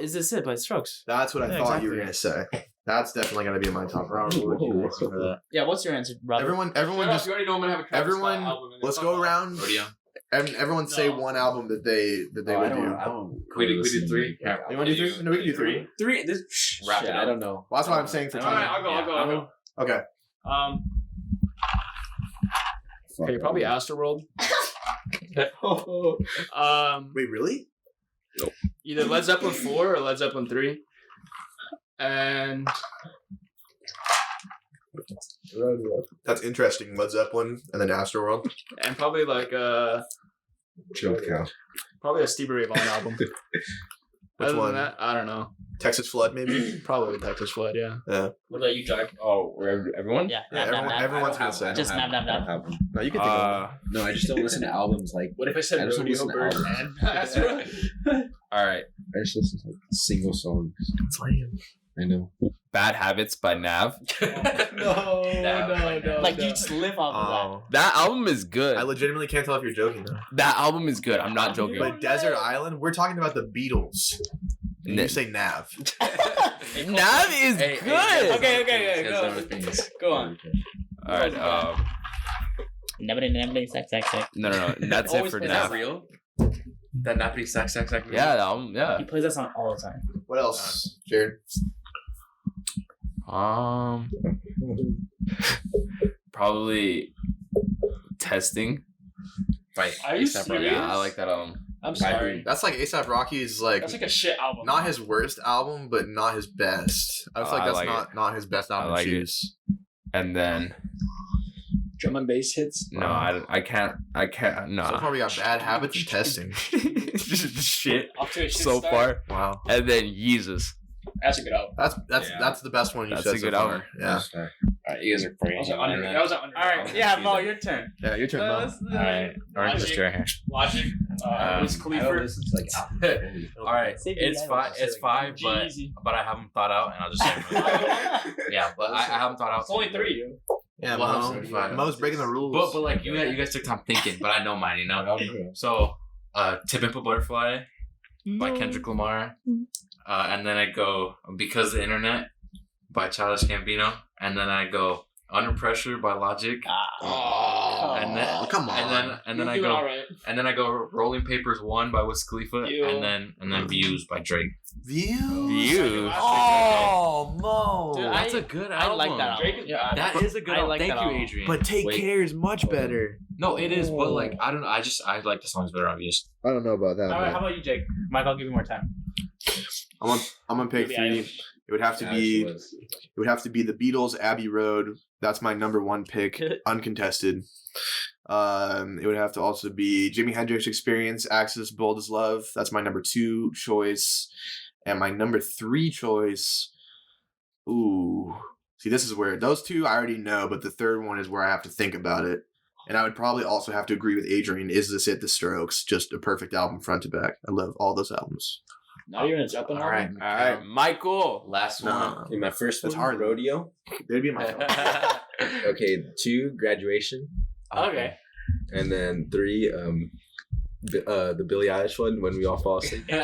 Is This It by Strokes? That's what I Yeah, thought you were exactly. gonna say. That's definitely gonna be in my top round. Yeah, what's your answer, Robert? Everyone Shut up, just you already know I'm gonna have a Travis Scott everyone. album in Let's the go top around. Rodeo. Everyone say No. one album that they would do. I don't. We did 3. Yeah. You want to do 3? No, we can do 3. 3. This Wrap it I up. don't know. Well, that's what I'm saying for All right, time. I'll go. Okay. Okay, probably Astroworld. Wait, really? Either Led Zeppelin 4 or Led Zeppelin 3. And That's interesting. Led Zeppelin and then Astroworld. probably like Chill cow. probably a Stevie Ray Vaughan album. Which Other one? than that, I don't know. Texas Flood, maybe. Probably Texas Flood, yeah. What about you, Jack? Oh, everyone? Yeah, Yeah, everyone's gonna say. Just nab. No, you can think of No, I just don't listen to albums like. What if I said I just don't Rodeo listen to Bird albums. and Astro? All right. I just listen to like single songs. one. I know. Bad Habits by Nav. No. Like you just live off Oh. That album is good. I legitimately can't tell if you're joking though. That album is good. I'm not joking. But Desert Island, we're talking about the Beatles. And you say Nav. Nav is Hey, good. Okay, Has go. other things. Go on. All right. that. Never, sack. No. That's it Always for play Is that Nav. real? That nappy sack. Yeah, the album. Yeah. He plays that song all the time. What else, Jared? Probably Testing. By Are you A$AP Rocky. serious? Yeah, I like that album. I'm sorry. That's like A$AP Rocky's like That's like a shit album. not his worst album, but not his best. I feel like I that's like not his best album like to it. choose. And then Drum and bass hits. no, I can't. No. So far we got Bad Habits and Testing. Just shit Off to a shit so start. far. Wow. And then Yeezus. That's a good album. That's the best one you That's said a so good far. album. Yeah. Alright, you guys are That was an under. That was an under. All right, yeah, Mo, your turn. Yeah, your turn, Mo. Alright, Logic. let's do it here. Logic. Wiz Khalifa. Alright, Say it's Billie 5. It's 5, Jeezy. but I haven't thought out, and I'll just say it really quick. Yeah, but I haven't thought out. It's only 3. Yeah, Well, Mo. fine. Mo's breaking the rules. But like you guys took time thinking, but I know mine, you know. So, "To Pimp a Butterfly" by Kendrick Lamar, and then I go "Because of the Internet" by Childish Gambino, and then I go "Under Pressure" by Logic, Oh. and then come on. and then I You're doing go alright. and then I go "Rolling Papers 1" by Wiz Khalifa, Ew. and then "Views" by Drake. Views. Oh, Mo. Dude, That's a good album. I like that album. Drake is Yeah, That is a good I album. like Thank that you, album. Adrian. But Take Wait. Care is much better. No, it is, but like I don't know. I like the songs better on Views. I don't know about that. All right, man. how about you, Jake? Mike, I'll give you more time. I'm gonna pick Maybe 3. It would have to be the Beatles, Abbey Road. That's my number 1 pick, uncontested. It would have to also be Jimi Hendrix Experience, Axis, Bold as Love. That's my number 2 choice, and my number 3 choice. Ooh, see, this is where those 2 I already know, but the third one is where I have to think about it. And I would probably also have to agree with Adrian. Is This It? The Strokes, just a perfect album front to back. I love all those albums. Now you're gonna jump on All right, All right, Michael. last No. Okay, my first That's one, hard. Rodeo. They'd be my top. Okay, 2, Graduation, Okay. and then 3, the Billie Eilish one, When We All Fall Asleep. Look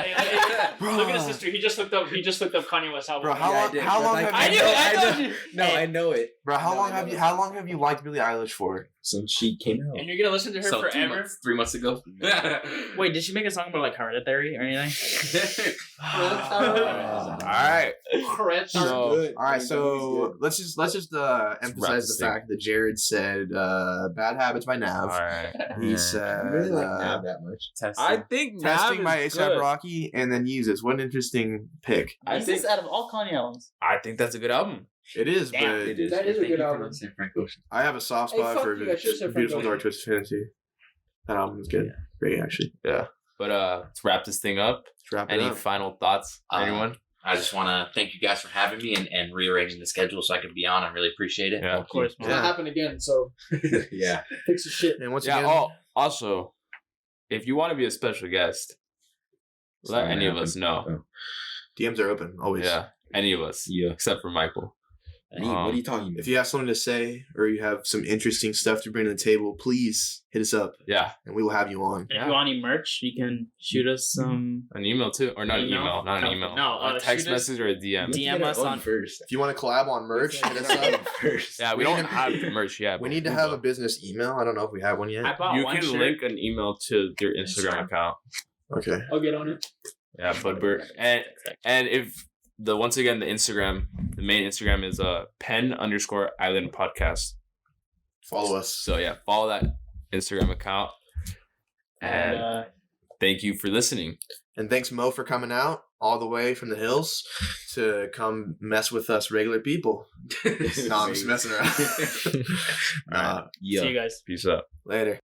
at his history. He just looked up Kanye West album. Bro, how long have I you? knew it. I told you. No, I know it. Bro, how No, long I have know you? it. How long have you liked Billie Eilish for? Since she came out. And you're gonna listen to her So forever. 3 months ago. Wait, did she make a song about like Hereditary or anything? All right. Correct. So, All right, so let's just emphasize this the thing. fact that Jared said "Bad Habits" by Nav. all right. He said I really like Nav that much. I think "Testing" Nav by is A$AP good. Rocky, and then "Yeezus." What an interesting pick. I Is this think out of all Kanye albums? I think that's a good album. It is, Damn, but It is. That is a good album. I have a soft Hey, spot fuck for you, I should've said Frank "Beautiful Ocean. Dark Twisted Fantasy." That album is good, great actually. But let's wrap this thing up. Let's wrap it Any up. final thoughts, anyone? I just want to thank you guys for having me and rearranging the schedule so I could be on. I really appreciate it. Yeah. Of course, It's man. not happen again. So Yeah. fix the shit. And once Yeah. again, Oh, also, if you want to be a special guest, It's let not any of gonna us know. happen. DMs are open always. Yeah, any of us. Yeah. Except for Michael. What are you talking about? If you have something to say or you have some interesting stuff to bring to the table, please hit us up Yeah, and we will have you on. And if you want any merch, you can shoot us some an email too, or not an email, not an email. No, a text shoot us- message or a DM. DM us on first. If you want to collab on merch, hit us up. First. Yeah, we We don't need to- have merch yet. We but need to we have will. a business email. I don't know if we have one yet. I bought You one can shirt. link an email to your Instagram account. Okay. I'll get on it. Yeah, but and if once again the main Instagram is pen_island podcast. Follow us. So yeah, follow that Instagram account. And thank you for listening. And thanks, Mo, for coming out all the way from the hills to come mess with us regular people. No, I'm just messing around. All right. See you guys. Peace out. Later.